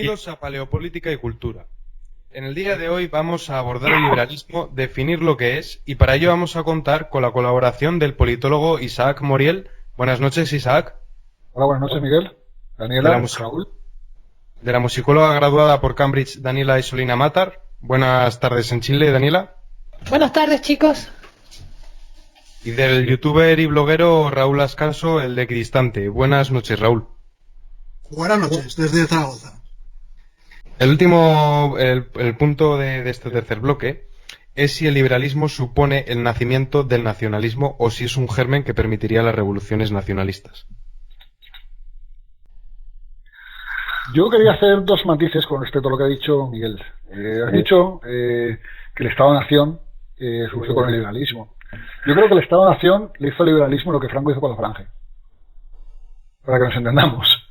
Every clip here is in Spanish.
Bienvenidos a Paleopolítica y Cultura. En el día de hoy vamos a abordar el liberalismo, definir lo que es, y para ello vamos a contar con la colaboración del politólogo Isaac Moriel. Buenas noches, Isaac. Hola, buenas noches, Miguel. Daniela, Raúl. De la musicóloga graduada por Cambridge, Daniela Isolina Matar. Buenas tardes en Chile, Daniela. Buenas tardes, chicos. Y del youtuber y bloguero Raúl Ascanso, el de Equidistante. Buenas noches, Raúl. Buenas noches, desde Zaragoza. El punto de este tercer bloque es si el liberalismo supone el nacimiento del nacionalismo o si es un germen que permitiría las revoluciones nacionalistas. Yo quería hacer dos matices con respecto a lo que ha dicho Miguel. Has dicho que el Estado-Nación surgió con el liberalismo. Yo creo que el Estado-Nación le hizo al liberalismo lo que Franco hizo con la Falange. Para que nos entendamos.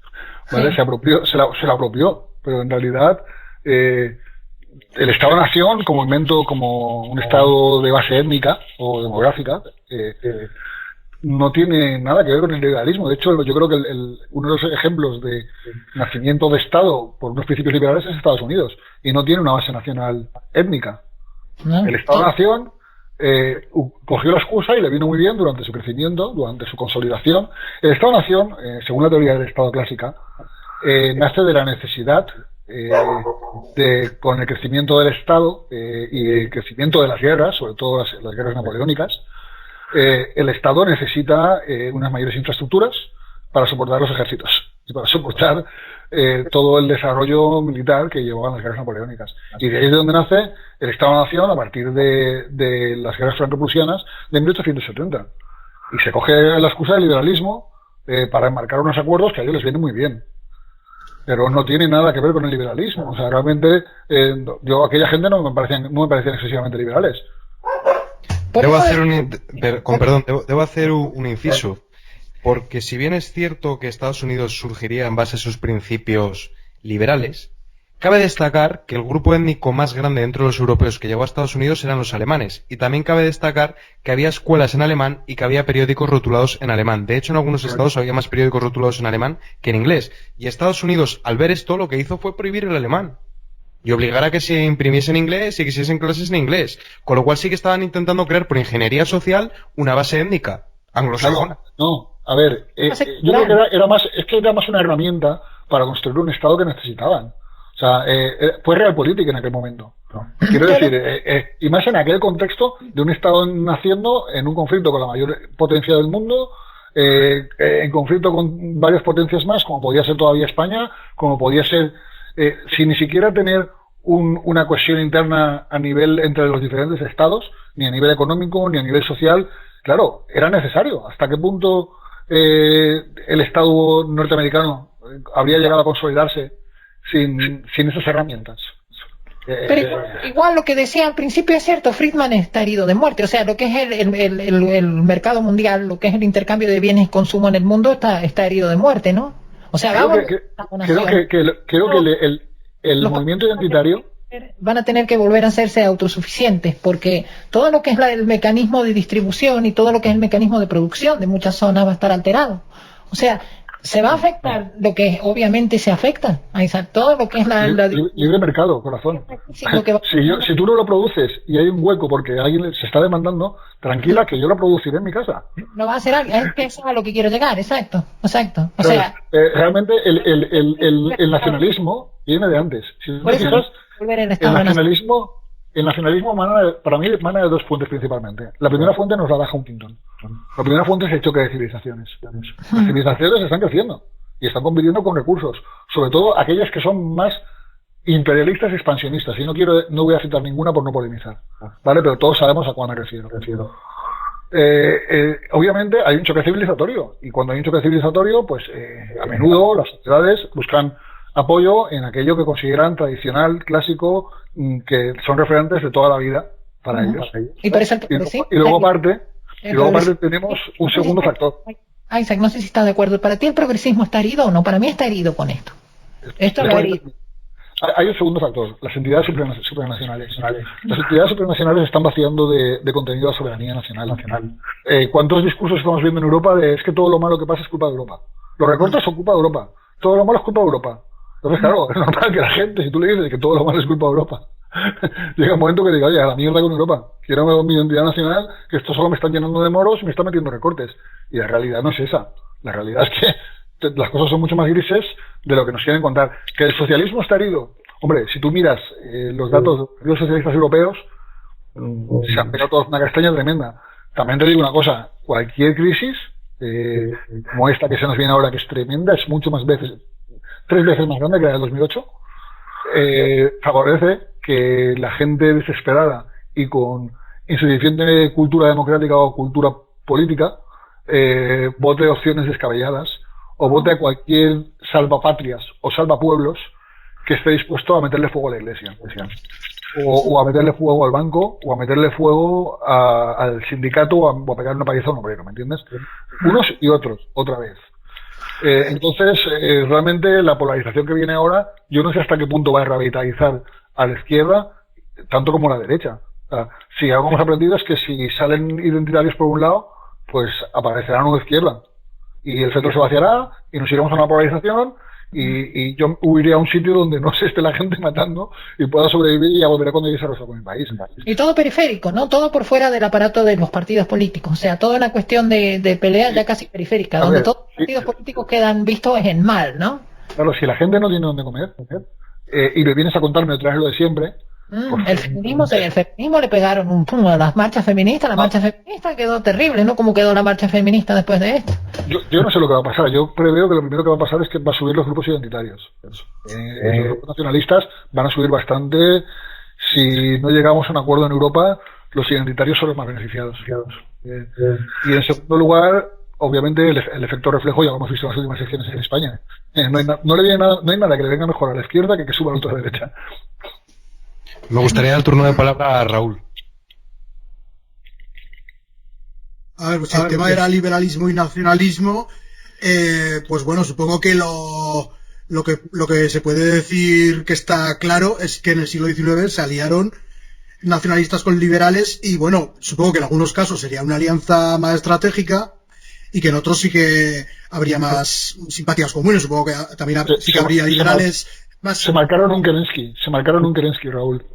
¿Vale? Sí. Se la apropió, pero en realidad el Estado-Nación como invento, como un Estado de base étnica o demográfica, no tiene nada que ver con el liberalismo. De hecho, yo creo que uno de los ejemplos de nacimiento de Estado por unos principios liberales es Estados Unidos, y no tiene una base nacional étnica. El Estado-Nación cogió la excusa y le vino muy bien durante su crecimiento, durante su consolidación. El Estado-Nación, según la teoría del Estado clásica, nace de la necesidad con el crecimiento del Estado y el crecimiento de las guerras, sobre todo las guerras napoleónicas. El Estado necesita unas mayores infraestructuras para soportar los ejércitos y para soportar todo el desarrollo militar que llevaban las guerras napoleónicas. Y de ahí es de donde nace el Estado-Nación a partir de las guerras franco-prusianas de 1870. Y se coge la excusa del liberalismo para enmarcar unos acuerdos que a ellos les vienen muy bien. Pero no tiene nada que ver con el liberalismo. O sea, realmente aquella gente no me parecían excesivamente liberales. Debo hacer un inciso, porque si bien es cierto que Estados Unidos surgiría en base a sus principios liberales, cabe destacar que el grupo étnico más grande dentro de los europeos que llegó a Estados Unidos eran los alemanes, y también cabe destacar que había escuelas en alemán y que había periódicos rotulados en alemán. De hecho, en algunos estados había más periódicos rotulados en alemán que en inglés, y Estados Unidos, al ver esto, lo que hizo fue prohibir el alemán y obligar a que se imprimiese en inglés y que se hiciesen clases en inglés. Con lo cual sí que estaban intentando crear por ingeniería social una base étnica anglosajona. No, a ver, yo creo que era más una herramienta para construir un Estado que necesitaban. O sea, fue realpolitik en aquel momento. Quiero decir, y más en aquel contexto de un Estado naciendo en un conflicto con la mayor potencia del mundo, en conflicto con varias potencias más, como podía ser todavía España, como podía ser... sin ni siquiera tener una cohesión interna a nivel entre los diferentes estados, ni a nivel económico, ni a nivel social. Claro, era necesario. ¿Hasta qué punto el Estado norteamericano habría llegado a consolidarse sin esas herramientas? Pero igual lo que decía al principio es cierto, Friedman está herido de muerte. O sea, lo que es el mercado mundial, lo que es el intercambio de bienes y consumo en el mundo está herido de muerte, ¿no? O sea, creo que el movimiento identitario van a tener que volver a hacerse autosuficientes, porque todo lo que es el mecanismo de distribución y todo lo que es el mecanismo de producción de muchas zonas va a estar alterado. O sea, se va a afectar lo que obviamente se afecta, todo lo que es libre mercado, corazón. Si tú no lo produces y hay un hueco porque alguien se está demandando, tranquila que yo lo produciré en mi casa. Lo va a hacer alguien, es que eso es a lo que quiero llegar, exacto. O sea, realmente el nacionalismo viene de antes. Si tú te fijas, el nacionalismo para mí emana de dos fuentes principalmente. La primera fuente nos la da Huntington. La primera fuente es el choque de civilizaciones. Las civilizaciones están creciendo y están compitiendo con recursos, sobre todo aquellas que son más imperialistas y expansionistas. Y no voy a citar ninguna por no polemizar, ¿vale? Pero todos sabemos a cuál me refiero. Obviamente hay un choque civilizatorio, y cuando hay un choque civilizatorio, pues a menudo las sociedades buscan apoyo en aquello que consideran tradicional, clásico, que son referentes de toda la vida para ellos. Y luego aparte tenemos un segundo factor. Isaac, no sé si estás de acuerdo. ¿Para ti el progresismo está herido o no? Para mí está herido con esto. Esto lo ha herido. Hay un segundo factor, las entidades supranacionales. Las entidades supranacionales están vaciando de contenido la soberanía nacional. ¿Cuántos discursos estamos viendo en Europa de es que todo lo malo que pasa es culpa de Europa? Los recortes son culpa de Europa. Todo lo malo es culpa de Europa. Entonces, claro, es normal que la gente, si tú le dices que todo lo malo es culpa de Europa, llega un momento que diga, oye, a la mierda con Europa, quiero mi identidad nacional, que esto solo me está llenando de moros y me está metiendo recortes. Y la realidad no es esa. La realidad es que las cosas son mucho más grises de lo que nos quieren contar. ¿Que el socialismo está herido? Hombre, si tú miras los datos de los socialistas europeos, se han pegado todos una castaña tremenda. También te digo una cosa, cualquier crisis, como esta que se nos viene ahora, que es tremenda, es mucho más veces, 3 veces más grande que la del 2008, favorece que la gente desesperada y con insuficiente cultura democrática o cultura política vote opciones descabelladas o vote a cualquier salvapatrias o salvapueblos que esté dispuesto a meterle fuego a la iglesia. O a meterle fuego al banco, o a meterle fuego al sindicato, o a pegar una paliza a un obrero, ¿me entiendes? Unos y otros, otra vez. Entonces, realmente la polarización que viene ahora, yo no sé hasta qué punto va a revitalizar a la izquierda, tanto como a la derecha. O sea, si algo hemos aprendido es que si salen identitarios por un lado, pues aparecerá una izquierda. Y el centro se vaciará, y nos iremos a una polarización, y yo huiré a un sitio donde no se esté la gente matando y pueda sobrevivir y ya volveré cuando llegue a con mi país. Y todo periférico, ¿no? Todo por fuera del aparato de los partidos políticos. O sea, toda una cuestión de pelea ya casi periférica, donde todos los partidos políticos quedan vistos en mal, ¿no? Claro, si la gente no tiene dónde comer, y me vienes a contarme otra vez lo de siempre. El feminismo le pegaron un pum a las marchas feministas. La marcha feminista quedó terrible, ¿no? ¿Cómo quedó la marcha feminista después de esto? Yo no sé lo que va a pasar. Yo preveo que lo primero que va a pasar es que va a subir los grupos identitarios. Los grupos nacionalistas van a subir bastante. Si no llegamos a un acuerdo en Europa, los identitarios son los más beneficiados. Y en segundo lugar, obviamente, el efecto reflejo ya lo hemos visto en las últimas elecciones en España. No hay nada que le venga mejor a la izquierda que suba a la ultraderecha. Me gustaría el turno de palabra a Raúl. A ver, pues si el tema era liberalismo y nacionalismo, pues bueno, supongo que lo que se puede decir que está claro es que en el siglo XIX se aliaron nacionalistas con liberales y bueno, supongo que en algunos casos sería una alianza más estratégica y que en otros sí que habría más simpatías comunes. Supongo que también sí que habría liberales más... Se marcaron un Kerensky, Raúl.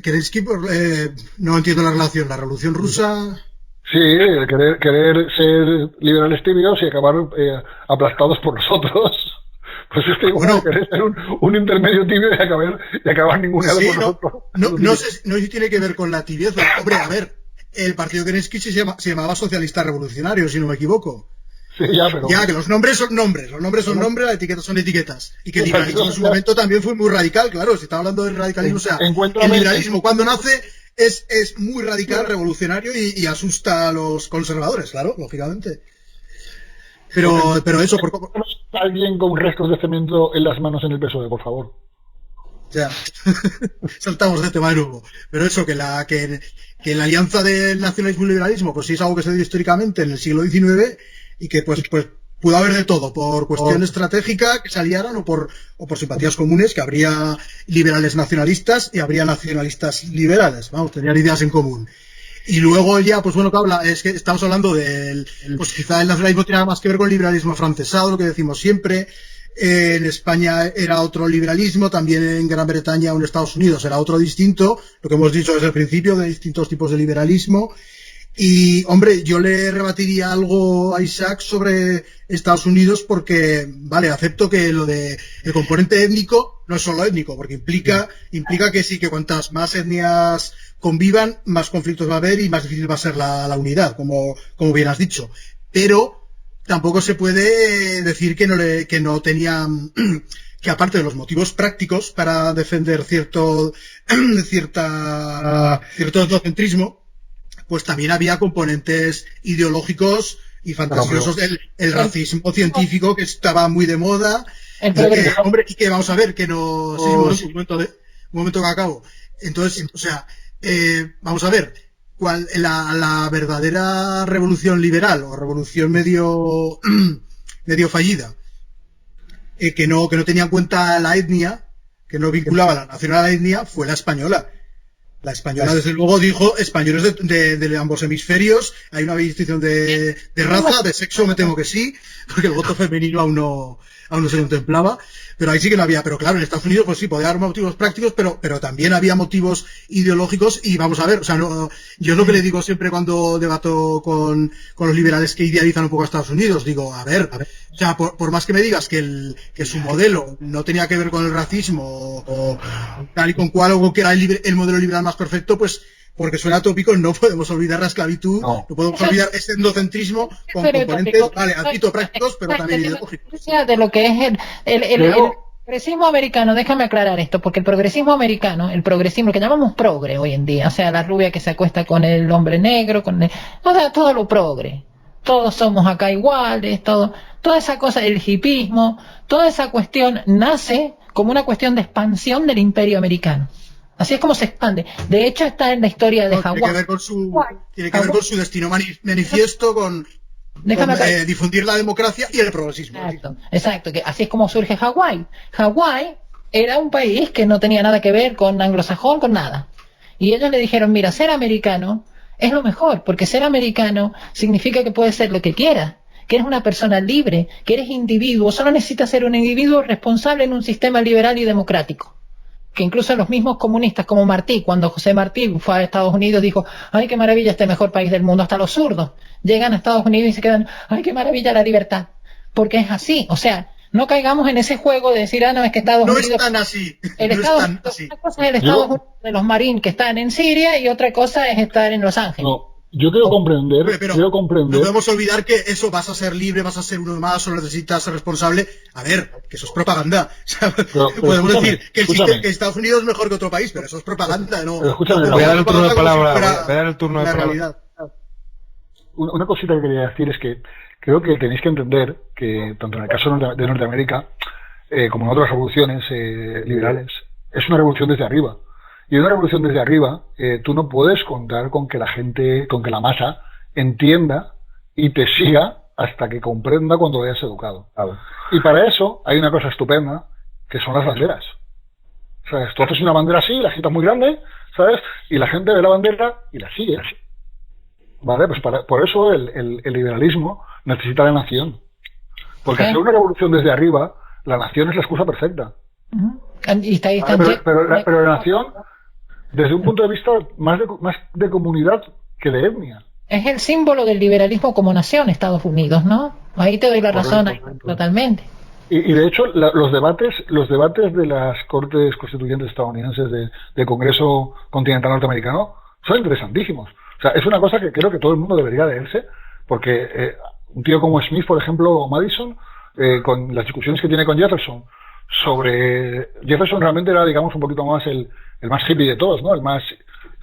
Kerensky, no entiendo la relación. ¿La revolución rusa? Sí, el querer ser liberales tibios y acabar aplastados por los otros. Pues es que igual querer ser un intermedio tibio y acabar ninguneado por nosotros. No sé si tiene que ver con la tibieza. Hombre, a ver, el partido Kerensky se llamaba Socialista Revolucionario, si no me equivoco. Sí, ya, que los nombres son nombres, las etiquetas son etiquetas. Y que el liberalismo en su momento también fue muy radical, claro, se está hablando del radicalismo, o sea, el liberalismo cuando nace es muy radical, revolucionario y asusta a los conservadores, claro, lógicamente. Pero eso, alguien con restos de cemento en las manos en el PSOE, por favor. Ya, saltamos de tema de nuevo. Pero eso, que la alianza del nacionalismo y liberalismo, pues sí es algo que se dio históricamente en el siglo XIX y que pues pudo haber de todo, por cuestión estratégica que se aliaran o por simpatías comunes, que habría liberales nacionalistas y habría nacionalistas liberales, vamos, tenían ideas en común. Y luego ya, pues bueno, que es que estamos hablando pues quizá el nacionalismo tiene más que ver con el liberalismo afrancesado, lo que decimos siempre. En España era otro liberalismo, también en Gran Bretaña o en Estados Unidos era otro distinto, lo que hemos dicho desde el principio, de distintos tipos de liberalismo. Y, hombre, yo le rebatiría algo a Isaac sobre Estados Unidos porque, vale, acepto que lo de el componente étnico no es solo étnico, porque implica que sí, que cuantas más etnias convivan, más conflictos va a haber y más difícil va a ser la unidad, como bien has dicho. Pero tampoco se puede decir que no tenían, que aparte de los motivos prácticos para defender cierto etnocentrismo, pues también había componentes ideológicos y fantasiosos. El racismo científico, que estaba muy de moda. Hombre, y que vamos a ver, que no... Sí, un momento que acabo. Entonces, o sea, vamos a ver, la verdadera revolución liberal o revolución medio fallida, que no tenía en cuenta la etnia, que no vinculaba la nación a la etnia, fue la española. La española, desde luego, dijo españoles de ambos hemisferios. Hay una distinción de raza, de sexo, me temo que sí, porque el voto femenino aún aún no se contemplaba, pero ahí sí que no había. Pero claro, en Estados Unidos, pues sí, podía haber motivos prácticos, pero también había motivos ideológicos, y vamos a ver, o sea, no, yo es lo que le digo siempre cuando debato con los liberales que idealizan un poco a Estados Unidos, digo, a ver, o sea, por más que me digas que su modelo no tenía que ver con el racismo o tal y con cual, o que era el modelo liberal más perfecto, pues porque suena tópico, no podemos olvidar la esclavitud, no podemos olvidar ese endocentrismo con componentes, vale, admito prácticos, pero también ideológicos. De lo que es el progresismo americano, déjame aclarar esto, porque el progresismo americano, el progresismo, lo que llamamos progre hoy en día, o sea, la rubia que se acuesta con el hombre negro, o sea, todo lo progre, todos somos acá iguales, toda esa cosa, el hipismo, toda esa cuestión nace como una cuestión de expansión del imperio americano. Así es como se expande. De hecho, está en la historia de Hawái. Tiene que ver con su destino manifiesto, con difundir la democracia y el progresismo. Exacto. Que así es como surge Hawái. Hawái era un país que no tenía nada que ver con anglosajón, con nada. Y ellos le dijeron, mira, ser americano es lo mejor, porque ser americano significa que puedes ser lo que quieras, que eres una persona libre, que eres individuo, solo necesitas ser un individuo responsable en un sistema liberal y democrático. Que incluso los mismos comunistas como Martí, cuando José Martí fue a Estados Unidos, dijo, ay, qué maravilla este mejor país del mundo. Hasta los zurdos llegan a Estados Unidos y se quedan, ay, qué maravilla la libertad. Porque es así, o sea, no caigamos en ese juego de decir, no, es que Estados Unidos... No están así. Una cosa es el Estados Unidos de los Marines que están en Siria y otra cosa es estar en Los Ángeles. No. Yo quiero comprender, no podemos olvidar que eso, vas a ser libre, vas a ser uno más, solo necesitas ser responsable. A ver, que eso es propaganda. O sea, podemos decir que Estados Unidos es mejor que otro país, pero eso es propaganda, ¿no? Voy a dar el turno de palabra. Voy a dar el turno de palabra. Una cosita que quería decir es que creo que tenéis que entender que, tanto en el caso de Norteamérica, como en otras revoluciones liberales, es una revolución desde arriba. Y una revolución desde arriba, tú no puedes contar con que la gente, con que la masa entienda y te siga hasta que comprenda cuando hayas educado. Y para eso hay una cosa estupenda, que son las banderas. ¿Sabes? Tú haces una bandera así, la agitas muy grande, ¿sabes? Y la gente ve la bandera y la sigue. ¿Vale? Pues por eso el liberalismo necesita la nación. Porque hacer una revolución desde arriba, la nación es la excusa perfecta. Y pero la nación, desde un punto de vista más de comunidad que de etnia. Es el símbolo del liberalismo como nación, Estados Unidos, ¿no? Ahí te doy la razón totalmente. Y de hecho, los debates de las Cortes Constituyentes estadounidenses del Congreso Continental Norteamericano son interesantísimos. O sea, es una cosa que creo que todo el mundo debería leerse, porque un tío como Smith, por ejemplo, o Madison, con las discusiones que tiene con Jefferson, Jefferson realmente era, digamos, un poquito más el más hippie de todos, ¿no? El más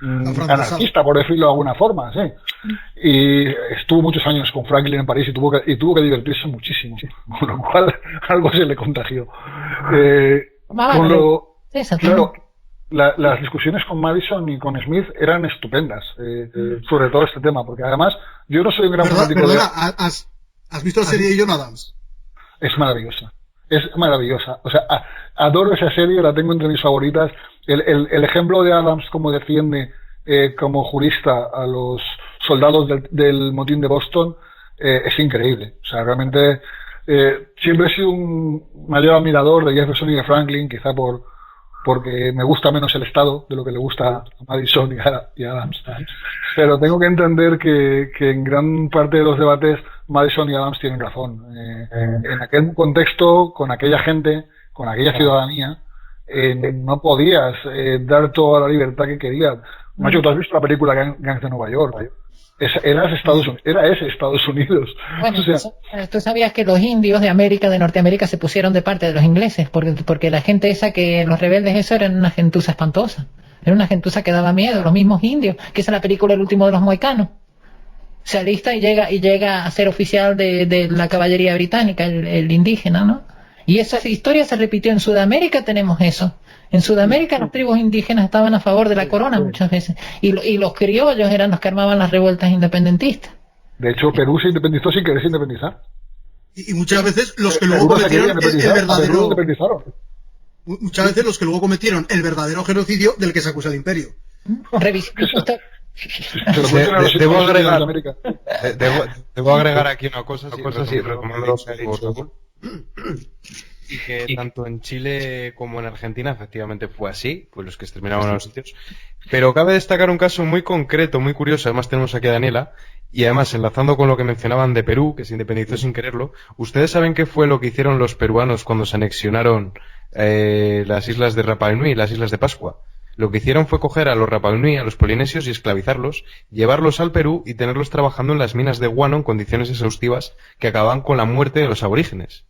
anarquista, por decirlo de alguna forma, sí. Y estuvo muchos años con Franklin en París y tuvo que divertirse muchísimo, con lo cual algo se le contagió. Claro, las discusiones con Madison y con Smith eran estupendas, sobre todo este tema, porque además yo no soy un gran fanático de... ¿Has visto la serie de John Adams? Es maravillosa. Es maravillosa. O sea, adoro esa serie, la tengo entre mis favoritas. El ejemplo de Adams, como defiende como jurista a los soldados del motín de Boston, es increíble. O sea, realmente siempre he sido un mayor admirador de Jefferson y de Franklin, quizá porque me gusta menos el Estado de lo que le gusta a Madison y a Adams. Pero tengo que entender que en gran parte de los debates Madison y Adams tienen razón. En aquel contexto, con aquella gente, con aquella ciudadanía, no podías dar toda la libertad que querías. Macho, ¿tú has visto la película Gangs de Nueva York? Era ese Estados Unidos. Bueno, o sea, tú sabías que los indios de Norteamérica, se pusieron de parte de los ingleses, porque la gente esa, que los rebeldes, eso eran una gentuza espantosa. Era una gentuza que daba miedo, los mismos indios, que es en la película El último de los mohicanos. Se alista y llega a ser oficial de la caballería británica, el indígena, ¿no? Y esa historia se repitió en Sudamérica, tenemos eso. En Sudamérica las tribus indígenas estaban a favor de la corona muchas veces. Y los criollos eran los que armaban las revueltas independentistas. De hecho, Perú se independizó sin querer independizar. Y muchas veces los que luego cometieron el verdadero... Muchas veces los que luego cometieron el verdadero genocidio del que se acusa el imperio. Debo agregar aquí una cosa, si recomiendo lo que ha dicho Y que tanto en Chile como en Argentina efectivamente fue así, pues los que exterminaban a los sitios. Pero cabe destacar un caso muy concreto, muy curioso, además tenemos aquí a Daniela, y además enlazando con lo que mencionaban de Perú, que se independizó sin quererlo, ¿ustedes saben qué fue lo que hicieron los peruanos cuando se anexionaron las islas de Rapa Nui, las islas de Pascua? Lo que hicieron fue coger a los Rapa Nui, a los polinesios, y esclavizarlos, llevarlos al Perú y tenerlos trabajando en las minas de guano en condiciones exhaustivas que acababan con la muerte de los aborígenes.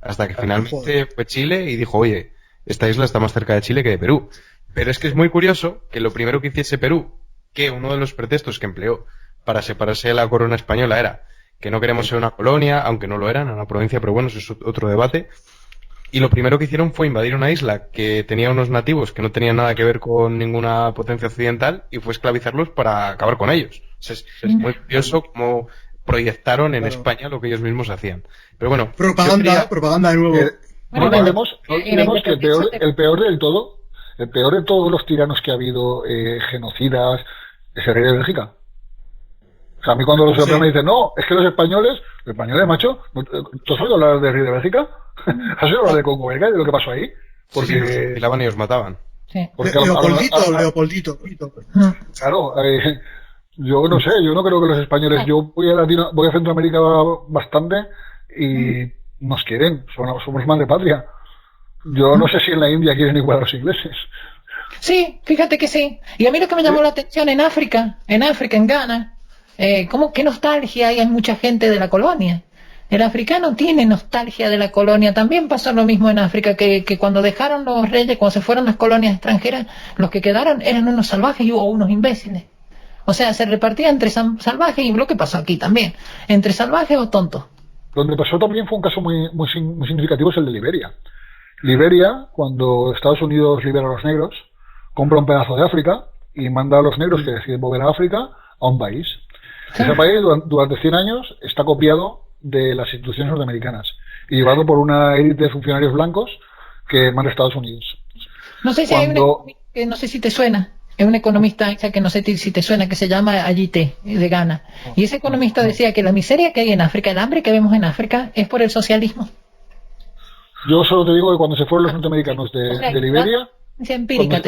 Hasta que finalmente fue Chile y dijo, oye, esta isla está más cerca de Chile que de Perú. Pero es que es muy curioso que lo primero que hiciese Perú, que uno de los pretextos que empleó para separarse de la corona española era que no queremos ser una colonia, aunque no lo eran, una provincia, pero bueno, eso es otro debate. Y lo primero que hicieron fue invadir una isla que tenía unos nativos que no tenían nada que ver con ninguna potencia occidental y fue esclavizarlos para acabar con ellos. O sea, es muy curioso cómo proyectaron en España lo que ellos mismos hacían. Pero bueno, propaganda de nuevo. No olvidemos que el peor de todos los tiranos que ha habido, genocidas, es el rey de Bélgica. O sea, a mí cuando los europeos me dicen, no, es que los españoles, macho, ¿tú has oído hablar del rey de Bélgica? ¿Has oído hablar de Congo Belga y de lo que pasó ahí? Porque los fusilaban y los mataban. Sí. Leopoldito. Claro, yo no sé, yo no creo que los españoles, yo voy a Centroamérica bastante y nos quieren, somos madre patria. Yo no sé si en la India quieren igual a los ingleses. Sí, fíjate que sí. Y a mí lo que me llamó la atención en África, en Ghana, qué nostalgia hay en mucha gente de la colonia. El africano tiene nostalgia de la colonia. También pasó lo mismo en África, que cuando dejaron los reyes, cuando se fueron las colonias extranjeras, los que quedaron eran unos salvajes o unos imbéciles. O sea, se repartía entre salvajes y lo que pasó aquí también, entre salvajes o tontos. Donde pasó también fue un caso muy significativo, es el de Liberia. Liberia, cuando Estados Unidos libera a los negros, compra un pedazo de África y manda a los negros que deciden volver a África a un país. Ese país durante 100 años está copiado de las instituciones norteamericanas y llevado por una élite de funcionarios blancos que manda a Estados Unidos. No sé si hay un economista, que no sé si te suena, es un economista que no sé si te suena, que se llama Ayite, de Ghana. Y ese economista decía que la miseria que hay en África, el hambre que vemos en África, es por el socialismo. Yo solo te digo que cuando se fueron los norteamericanos de Liberia... Es empírica.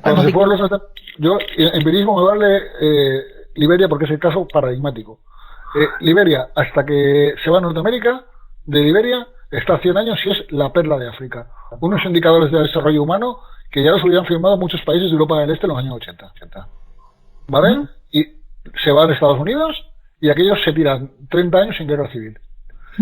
Cuando se fueron los yo, empirismo me vale Liberia porque es el caso paradigmático. Liberia, hasta que se va a Norteamérica, de Liberia, está 100 años y es la perla de África. Unos indicadores de desarrollo humano que ya los habían firmado muchos países de Europa del Este en los años 80. ¿Vale? Y se van a Estados Unidos y aquellos se tiran 30 años sin guerra civil.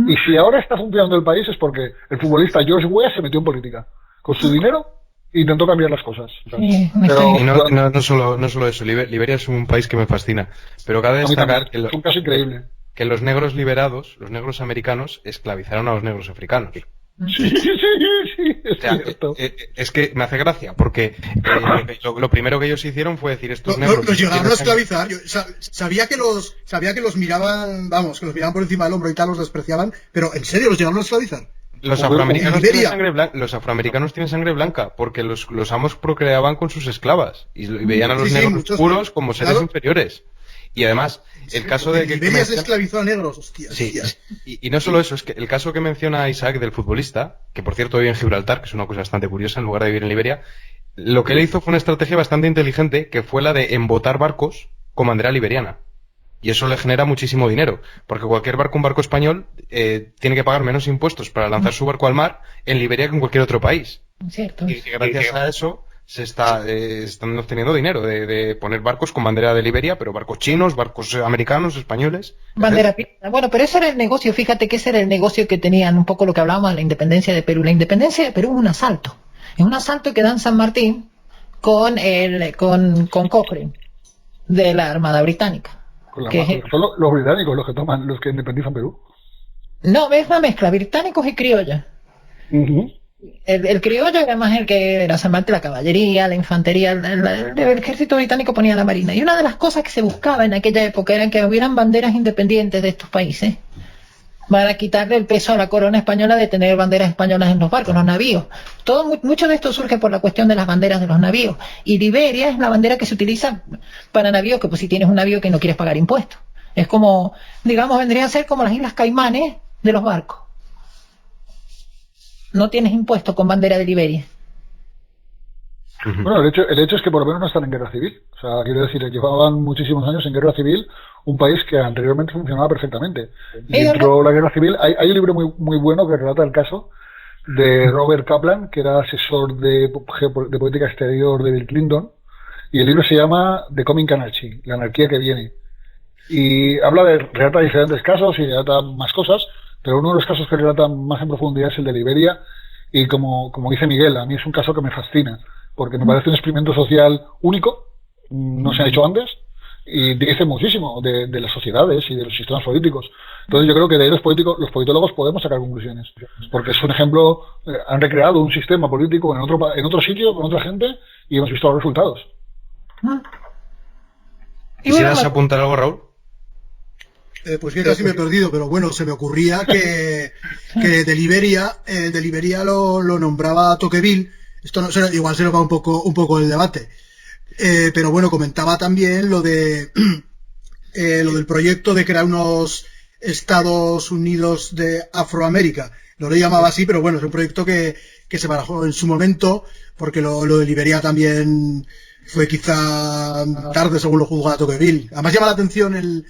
Y si ahora está funcionando el país es porque el futbolista George Weah se metió en política. Con su dinero intentó cambiar las cosas. Sí, pero, y no solo eso, Liberia es un país que me fascina. Pero cabe destacar es un caso increíble. Que los negros liberados, los negros americanos, esclavizaron a los negros africanos. Sí, es cierto. Es que me hace gracia, porque lo primero que ellos hicieron fue decir estos negros... Los llegaron a esclavizar. Sabía que los miraban, vamos, que los miraban por encima del hombro y tal, los despreciaban, pero ¿en serio los llegaron a esclavizar? Los afroamericanos tienen sangre blanca, porque los amos procreaban con sus esclavas y veían a los negros puros como seres inferiores. Y además, el caso de que... Liberia se esclavizó a negros, hostia. Sí, y no solo eso, es que el caso que menciona Isaac del futbolista, que por cierto vive en Gibraltar, que es una cosa bastante curiosa, en lugar de vivir en Liberia, lo que él hizo fue una estrategia bastante inteligente, que fue la de embotar barcos con bandera liberiana. Y eso le genera muchísimo dinero, porque un barco español, tiene que pagar menos impuestos para lanzar su barco al mar en Liberia que en cualquier otro país. Cierto. Y gracias a eso están obteniendo dinero de poner barcos con bandera de Liberia, pero barcos chinos, barcos americanos, españoles. Bandera pirata. Bueno, pero ese era el negocio, fíjate que ese era el negocio que tenían, un poco lo que hablábamos de la independencia de Perú. La independencia de Perú es un asalto. Es un asalto que dan San Martín con Cochrane, de la Armada Británica. Son los británicos los que independizan Perú. No, es una mezcla, británicos y criolla. El criollo era más el que era San Martín, la caballería, la infantería, el ejército británico ponía la marina. Y una de las cosas que se buscaba en aquella época era que hubieran banderas independientes de estos países, para quitarle el peso a la corona española de tener banderas españolas en los barcos, los navíos. Mucho de esto surge por la cuestión de las banderas de los navíos. Y Liberia es la bandera que se utiliza para navíos, que pues si tienes un navío que no quieres pagar impuestos. Es como, digamos, vendría a ser como las Islas Caimanes de los barcos. no tienes impuesto con bandera de Liberia. Bueno, el hecho es que por lo menos no están en guerra civil. O sea, quiero decir, llevaban muchísimos años en guerra civil, un país que anteriormente funcionaba perfectamente. Y entró la guerra civil. Hay un libro muy bueno que relata el caso de Robert Kaplan, que era asesor de política exterior de Bill Clinton, y el libro se llama The Coming Anarchy, la anarquía que viene. Y relata diferentes casos y relata más cosas, pero uno de los casos que relata más en profundidad es el de Liberia, y como dice Miguel, a mí es un caso que me fascina, porque me parece un experimento social único, no se ha hecho antes, y dice muchísimo de las sociedades y de los sistemas políticos. Entonces yo creo que de ahí los politólogos podemos sacar conclusiones, porque es un ejemplo, han recreado un sistema político en otro sitio, con otra gente, y hemos visto los resultados. ¿Quisieras apuntar algo, Raúl? Pues que casi me he perdido, pero bueno, se me ocurría que de Liberia lo nombraba Tocqueville. Esto no será, igual se nos va un poco el debate. Pero bueno, comentaba también lo del proyecto de crear unos Estados Unidos de Afroamérica. No lo llamaba así, pero bueno, es un proyecto que se barajó en su momento, porque lo de Liberia también fue quizá tarde según lo juzgaba Tocqueville. Además llama la atención el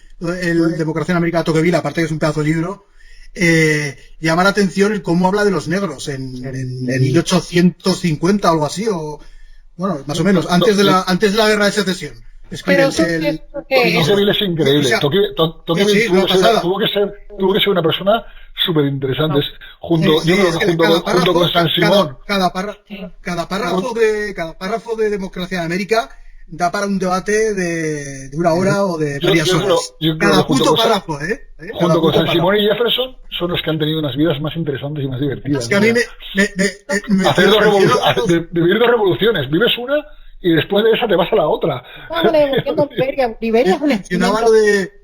Democracia en América de Tocqueville, aparte que es un pedazo de libro, llama la atención el cómo habla de los negros en 1850 o algo así, o bueno, más o menos, antes de la guerra de secesión. Tocqueville es increíble. Tocqueville tuvo que ser una persona súper interesante. Junto con San Simón. Cada párrafo de Democracia en América da para un debate de una hora o de varias horas. Cada puto párrafo, junto con San Simón y Jefferson son los que han tenido unas vidas más interesantes y más divertidas. Es que a mí vivir dos revoluciones. Vives una y después de esa te vas a la otra. Liberia es un mencionaba lo de...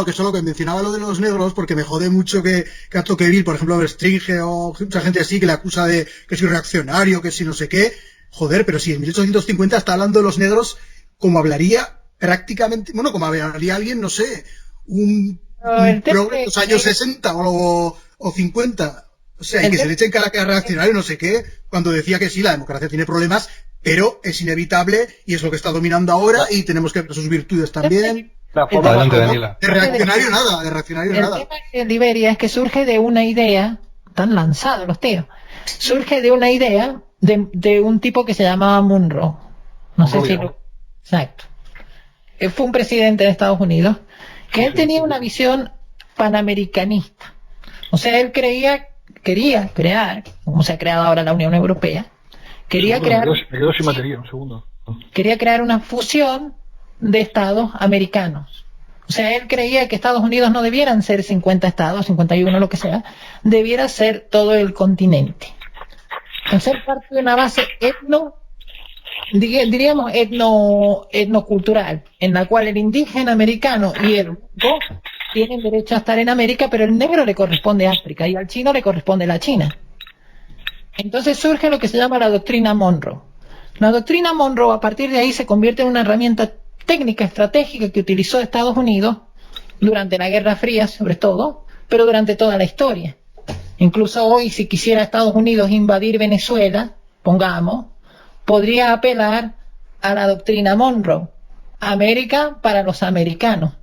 que solo que mencionaba lo de los negros porque me jode mucho que a Tocqueville, por ejemplo, Stringe o mucha gente así que le acusa de que soy reaccionario, que si no sé qué. Joder, pero si en 1850 está hablando de los negros como hablaría prácticamente... Bueno, como hablaría alguien, no sé, un progre de los años 60 o 50. O sea, y que se le echen cara que reaccionario, no sé qué, cuando decía que sí, la democracia tiene problemas, pero es inevitable y es lo que está dominando ahora y tenemos que ver sus virtudes también. Adelante, Daniela. De reaccionario nada. El tema de Liberia es que surge de una idea, tan lanzados los tíos, surge de una idea de un tipo que se llamaba Monroe. No sé si lo... Exacto. Fue un presidente de Estados Unidos que él tenía una visión panamericanista. O sea, él quería crear, como se ha creado ahora la Unión Europea, quería crear una fusión de estados americanos. O sea, él creía que Estados Unidos no debieran ser 50 estados, 51, lo que sea, debiera ser todo el continente. Ser parte de una base etnocultural, en la cual el indígena americano y el blanco tienen derecho a estar en América, pero el negro le corresponde a África y al chino le corresponde la China. Entonces surge lo que se llama la doctrina Monroe. La doctrina Monroe, a partir de ahí, se convierte en una herramienta técnica estratégica que utilizó Estados Unidos durante la Guerra Fría, sobre todo, pero durante toda la historia. Incluso hoy, si quisiera Estados Unidos invadir Venezuela, pongamos, podría apelar a la doctrina Monroe. América para los americanos.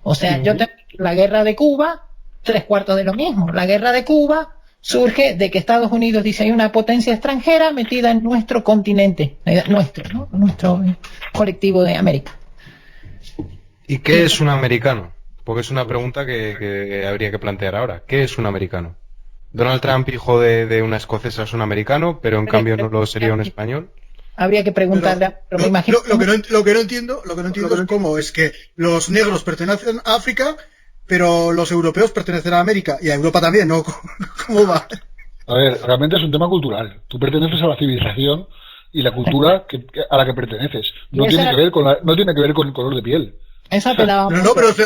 O sea, yo tengo la guerra de Cuba, 3/4 de lo mismo. La guerra de Cuba surge de que Estados Unidos dice hay una potencia extranjera metida en nuestro continente, nuestro colectivo de América. ¿Y qué es un americano? Porque es una pregunta que habría que plantear ahora. ¿Qué es un americano? Donald Trump, hijo de una escocesa, es un americano, pero en cambio no lo sería un español. Habría que preguntarle, pero me imagino... Lo que no entiendo es cómo es que los negros pertenecen a África, pero los europeos pertenecen a América y a Europa también, ¿no? ¿Cómo va? A ver, realmente es un tema cultural. Tú perteneces a la civilización y la cultura a la que perteneces. No tiene que ver con el color de piel. Esa pelada.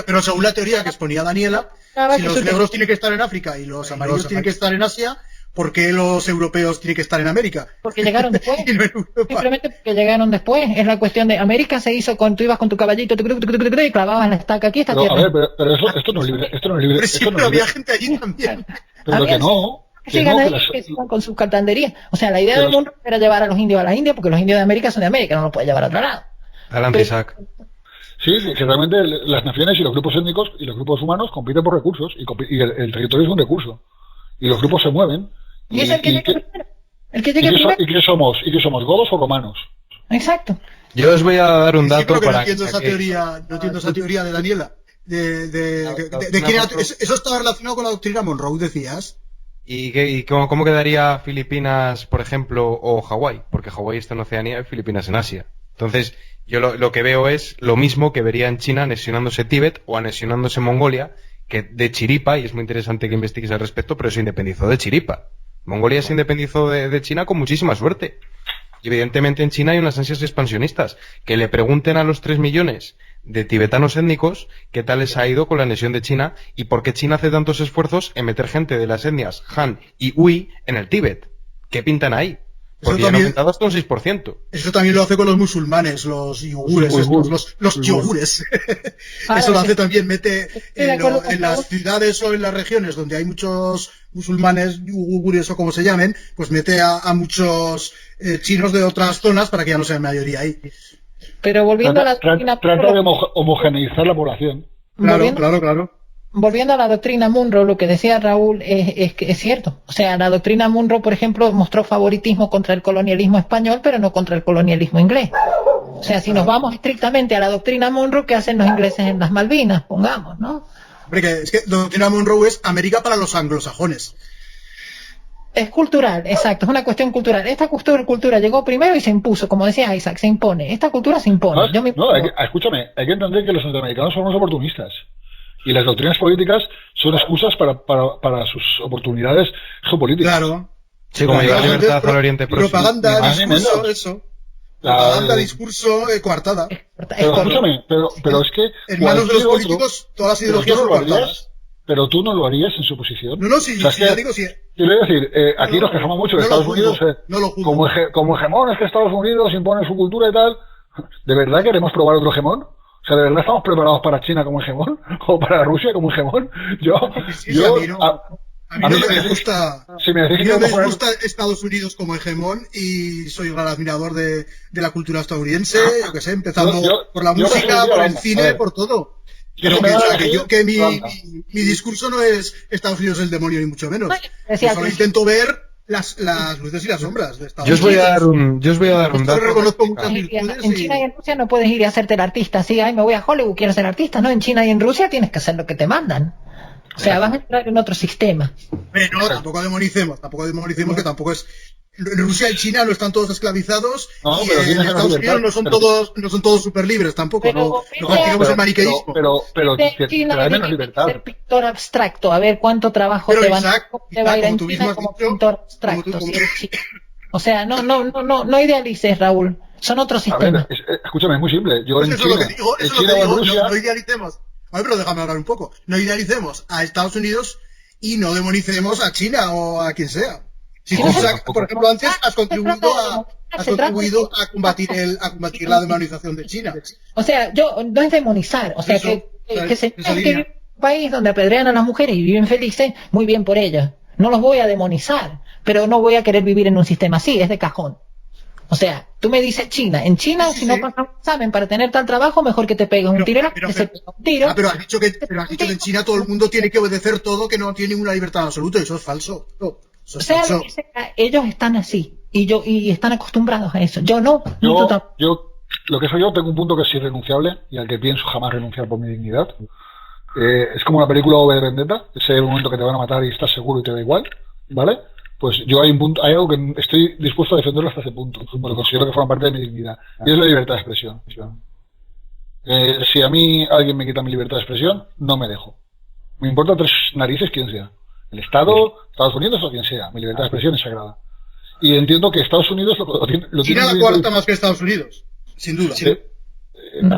Pero según la teoría que exponía Daniela, si los negros tienen que estar en África y los amarillos tienen que estar en Asia, ¿por qué los europeos tienen que estar en América? Porque llegaron después. Simplemente porque llegaron después. Es la cuestión de América se hizo tú ibas con tu caballito y clavabas la estaca aquí. A ver, pero esto no es libre. Pero había gente allí también. Pero que no. sigan ahí, que sigan con sus catanderías. O sea, la idea del mundo era llevar a los indios a la India, porque los indios de América son de América, no los puede llevar a otro lado. Adelante, Isaac. Sí, que realmente las naciones y los grupos étnicos y los grupos humanos compiten por recursos y el territorio es un recurso y los grupos se mueven. Y es el que llega primero. El que llega primero. ¿Y qué somos? ¿Godos o romanos? Exacto. Yo os voy a dar un dato para no entiendo esa teoría de Daniela. Eso estaba relacionado con la doctrina Monroe, decías. ¿Y cómo quedaría Filipinas, por ejemplo, o Hawái? Porque Hawái está en Oceanía y Filipinas en Asia. Entonces, yo lo que veo es lo mismo que vería en China anexionándose Tíbet o anexionándose Mongolia, que de chiripa, y es muy interesante que investigues al respecto, pero se independizó de chiripa. Mongolia se independizó de China con muchísima suerte. Y evidentemente en China hay unas ansias expansionistas. Que le pregunten a los 3 millones de tibetanos étnicos qué tal les ha ido con la anexión de China y por qué China hace tantos esfuerzos en meter gente de las etnias Han y Hui en el Tíbet. ¿Qué pintan ahí? Porque ya no han aumentado hasta un 6%. Eso también lo hace con los musulmanes, los yogures, los yogures. Eso lo hace también, mete en las ciudades o en las regiones donde hay muchos musulmanes, yogures o como se llamen, pues mete a muchos chinos de otras zonas para que ya no sean mayoría ahí. Pero volviendo a la doctrina... Trata de homogeneizar la población. Claro. Volviendo a la doctrina Munro, lo que decía Raúl es que es cierto. O sea, la doctrina Munro, por ejemplo, mostró favoritismo contra el colonialismo español, pero no contra el colonialismo inglés. O sea, si nos vamos estrictamente a la doctrina Munro, ¿qué hacen los ingleses en las Malvinas? Pongamos, ¿no? Hombre, es que la doctrina Monroe es América para los anglosajones. Es cultural, exacto, es una cuestión cultural. Esta cultura llegó primero y se impuso, como decía Isaac, se impone. Esta cultura se impone. Escúchame, hay que entender que los norteamericanos son unos oportunistas. Y las doctrinas políticas son excusas para sus oportunidades geopolíticas. Claro. Sí, como llevar libertad al Oriente Próximo. Propaganda, discurso, eso. Propaganda, discurso, coartada. Pero es que... En manos de los políticos, todas las ideologías son coartadas. Pero tú no lo harías en su posición. No, sí, ya digo, sí. Quiero decir, aquí nos quejamos mucho de Estados Unidos. Como hegemón es que Estados Unidos impone su cultura y tal. ¿De verdad queremos probar otro hegemón? O sea, ¿de verdad estamos preparados para China como hegemón? ¿O para Rusia como hegemón? A mí no me gusta. No me gusta Estados Unidos como hegemón y soy un gran admirador de la cultura estadounidense, yo que sé, empezando por la música, por el cine, por todo. Pero que mi discurso no es Estados Unidos el demonio ni mucho menos. Yo solo intento ver las luces y las sombras de Estados Unidos. Yo os voy a dar un dato. En China y en Rusia no puedes ir a hacerte el artista. Sí, me voy a Hollywood, quiero ser artista. No, en China y en Rusia tienes que hacer lo que te mandan. O sea, vas a entrar en otro sistema. Pero no, tampoco demonicemos que tampoco es... En Rusia y China no están todos esclavizados y en Estados Unidos no son todos súper libres tampoco. No practicamos el maniqueísmo. Pero China hay menos libertad. Ser pintor abstracto, a ver cuánto trabajo te va a ir en China como pintor abstracto. O sea, no idealices, Raúl. Son otros sistemas. Escúchame, es muy simple. Yo en China o en Rusia... No idealicemos. A ver, pero déjame hablar un poco. No idealicemos a Estados Unidos y no demonicemos a China o a quien sea. Si tú, por ejemplo, antes has contribuido a combatir la demonización de China. O sea, no es demonizar. O sea, que vive en un país donde apedrean a las mujeres y viven felices, muy bien por ellas. No los voy a demonizar, pero no voy a querer vivir en un sistema así, es de cajón. O sea, tú me dices China. En China, si no pasas un examen para tener tal trabajo, mejor que te pegues un tiro. Pero has dicho que en China todo el mundo tiene que obedecer todo, que no tiene ninguna libertad absoluta. Eso es falso. O sea, ellos están así y están acostumbrados a eso. Yo no. Yo lo que soy yo tengo un punto que es irrenunciable y al que pienso jamás renunciar por mi dignidad. Es como una película V de Vendetta. Ese momento que te van a matar y estás seguro y te da igual, ¿vale? Pues yo hay algo que estoy dispuesto a defenderlo hasta ese punto, porque considero que forma parte de mi dignidad. Y es la libertad de expresión. Si a mí alguien me quita mi libertad de expresión, no me dejo. Me importa 3 narices quien sea. El Estado, Estados Unidos o quien sea. Mi libertad de expresión es sagrada. Y entiendo que Estados Unidos lo tiene... China la cuarta más que Estados Unidos, sin duda.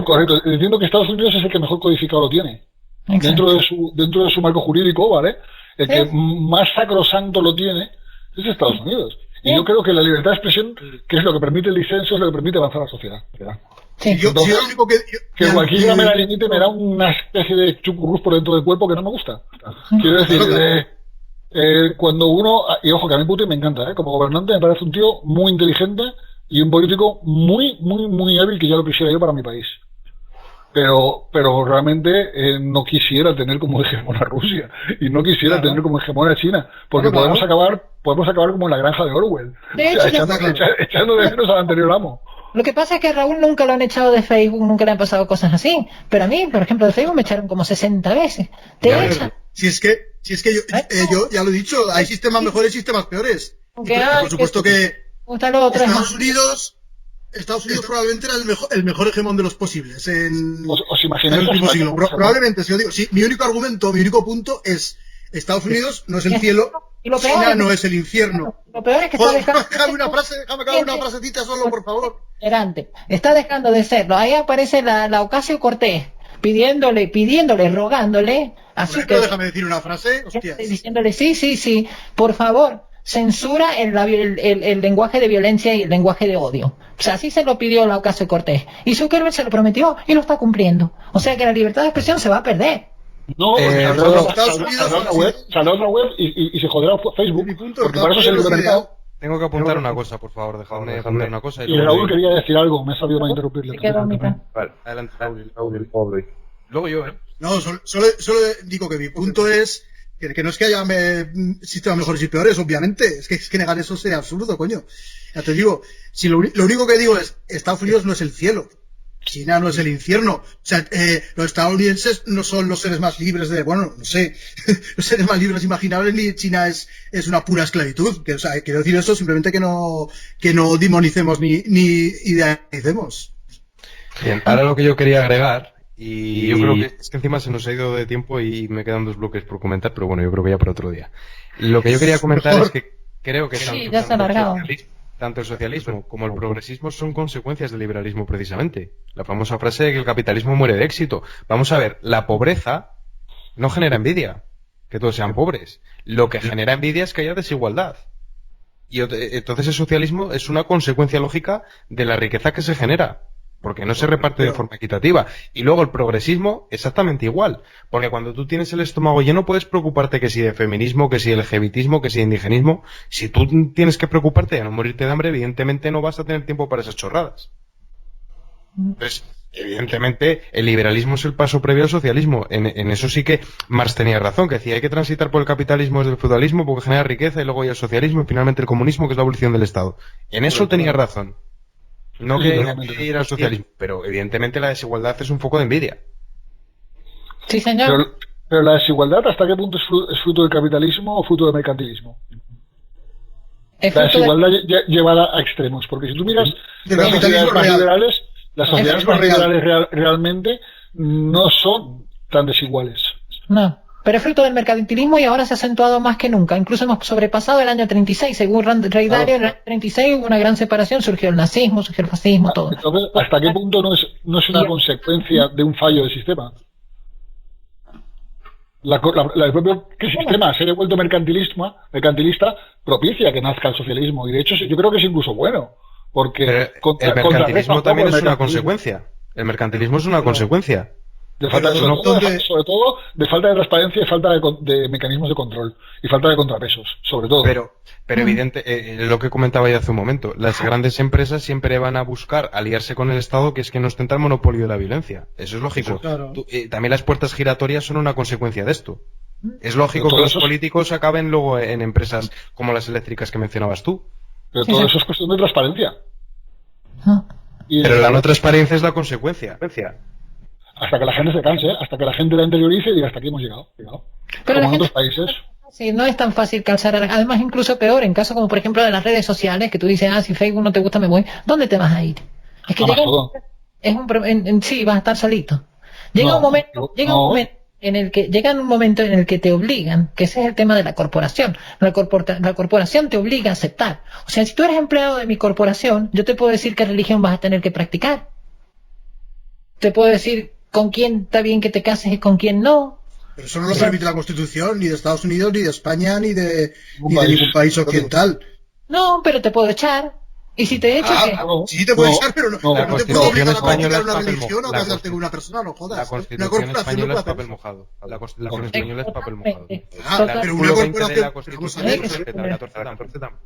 Correcto. Entiendo que Estados Unidos es el que mejor codificado lo tiene. Dentro de su marco jurídico, ¿vale? El que más sacrosanto lo tiene es Estados Unidos. Y yo creo que la libertad de expresión, que es lo que permite el disenso, es lo que permite avanzar la sociedad. Que cualquiera me la limite me da una especie de chucurrus por dentro del cuerpo que no me gusta. Quiero decir, Cuando uno, y ojo que a mí Putin me encanta, como gobernante me parece un tío muy inteligente y un político muy, muy, muy hábil que ya lo quisiera yo para mi país. Pero realmente no quisiera tener como hegemona Rusia y no quisiera tener como hegemona China, porque podemos acabar como en la granja de Orwell, De hecho, echando de menos al anterior amo. Lo que pasa es que a Raúl nunca lo han echado de Facebook, nunca le han pasado cosas así. Pero a mí, por ejemplo, de Facebook me echaron como 60 veces. Te echan. Si es que yo ya lo he dicho, hay sistemas mejores y sistemas peores. Por supuesto que Estados Unidos probablemente era el mejor hegemón de los posibles ¿Os imagináis en el último siglo. Probablemente, si yo digo, sí, mi único punto es Estados Unidos no es el cielo, China no es el infierno. Lo peor es que está dejando... Déjame acabar una frasecita solo, por favor. Está dejando de serlo. Ahí aparece la Ocasio-Cortez pidiéndole, rogándole. Así que déjame decir una frase. Hostias. Diciéndole, sí, por favor, censura el lenguaje de violencia y el lenguaje de odio. O sea, así se lo pidió la Ocasio-Cortez. Y Zuckerberg se lo prometió y lo está cumpliendo. O sea que la libertad de expresión se va a perder. No, salió otra web y se joderá Facebook, porque para eso se libre mercado. Tengo que apuntar una cosa, por favor, dejadme apuntar una cosa. Y Raúl quería decir algo, me he sabido para interrumpirle. Vale, adelante, Raúl. Luego yo, No, solo digo que mi punto es que no es que haya sistemas mejores y peores, obviamente. Es que negar eso sería absurdo, coño. Ya te digo, si lo único que digo es Estados Unidos no es el cielo. China no es el infierno. O sea, los estadounidenses no son los seres más libres los seres más libres imaginables, ni China es una pura esclavitud. O sea, quiero decir eso simplemente que no demonicemos ni idealicemos. Bien, ahora lo que yo quería agregar, y yo creo que es que encima se nos ha ido de tiempo y me quedan 2 bloques por comentar, pero bueno, yo creo que ya para otro día. Lo que yo quería comentar es que creo que ya se ha alargado. Tanto el socialismo como el progresismo son consecuencias del liberalismo precisamente. La famosa frase de que el capitalismo muere de éxito. Vamos a ver, la pobreza no genera envidia, que todos sean pobres. Lo que genera envidia es que haya desigualdad. Y entonces el socialismo es una consecuencia lógica de la riqueza que se genera, porque no se reparte de forma equitativa. Y luego el progresismo exactamente igual, porque cuando tú tienes el estómago lleno puedes preocuparte que si de feminismo, que si de LGBTismo, que si de indigenismo. Si tú tienes que preocuparte de no morirte de hambre, evidentemente no vas a tener tiempo para esas chorradas. Entonces, evidentemente el liberalismo es el paso previo al socialismo. En eso sí que Marx tenía razón, que decía hay que transitar por el capitalismo desde el feudalismo porque genera riqueza, y luego hay el socialismo y finalmente el comunismo, que es la abolición del Estado. En eso tenía razón. No que ir al socialismo, pero evidentemente la desigualdad es un foco de envidia. Sí, señor. Pero la desigualdad, ¿hasta qué punto es fruto del capitalismo o fruto del mercantilismo? La desigualdad llevada a extremos, porque si tú miras las sociedades más liberales, realmente no son tan desiguales. No. Pero es fruto del mercantilismo y ahora se ha acentuado más que nunca. Incluso hemos sobrepasado el año 36. Según Ray Dalio, en el año 36 hubo una gran separación, surgió el nazismo, surgió el fascismo, todo. Entonces, ¿hasta qué punto no es una consecuencia de un fallo del sistema? El propio sistema, ser devuelto mercantilista, propicia que nazca el socialismo. Y de hecho, yo creo que es incluso bueno. Porque el mercantilismo también es una consecuencia. El mercantilismo es una consecuencia. Sobre todo de falta de transparencia y falta de mecanismos de control y falta de contrapesos, sobre todo. Pero evidente, lo que comentaba ya hace un momento, las grandes empresas siempre van a buscar aliarse con el Estado, que es que no ostenta el monopolio de la violencia. Eso es lógico. Claro. También las puertas giratorias son una consecuencia de esto. Es lógico que los políticos acaben luego en empresas como las eléctricas que mencionabas tú. Pero todo eso es cuestión de transparencia. Pero la no transparencia es la consecuencia. Hasta que la gente se canse, hasta que la gente la interiorice y diga hasta aquí hemos llegado. Pero como en otros países. Sí, no es tan fácil calzar. Además, incluso peor, en casos como por ejemplo de las redes sociales, que tú dices, si Facebook no te gusta, me voy. ¿Dónde te vas a ir? Es que sí, vas a estar solito. Llega un momento en el que te obligan, que ese es el tema de la corporación. La corporación te obliga a aceptar. O sea, si tú eres empleado de mi corporación, yo te puedo decir qué religión vas a tener que practicar. Te puedo decir con quién está bien que te cases y con quién no. Pero eso no lo permite la Constitución, ni de Estados Unidos, ni de España, ni de ningún país occidental. No, pero te puedo echar. Y si te echo, ¿qué? Sí te puede echar, pero no te puedo obligar a practicar una española es religión o papel casarte con una persona, no jodas. La Una Constitución corporación no española puede es hacer papel eso. mojado. La Constitución española es papel mojado. Total. Pero El una artículo 20 de corporación, la vamos a Constitución ver, no respeta la 14 tampoco.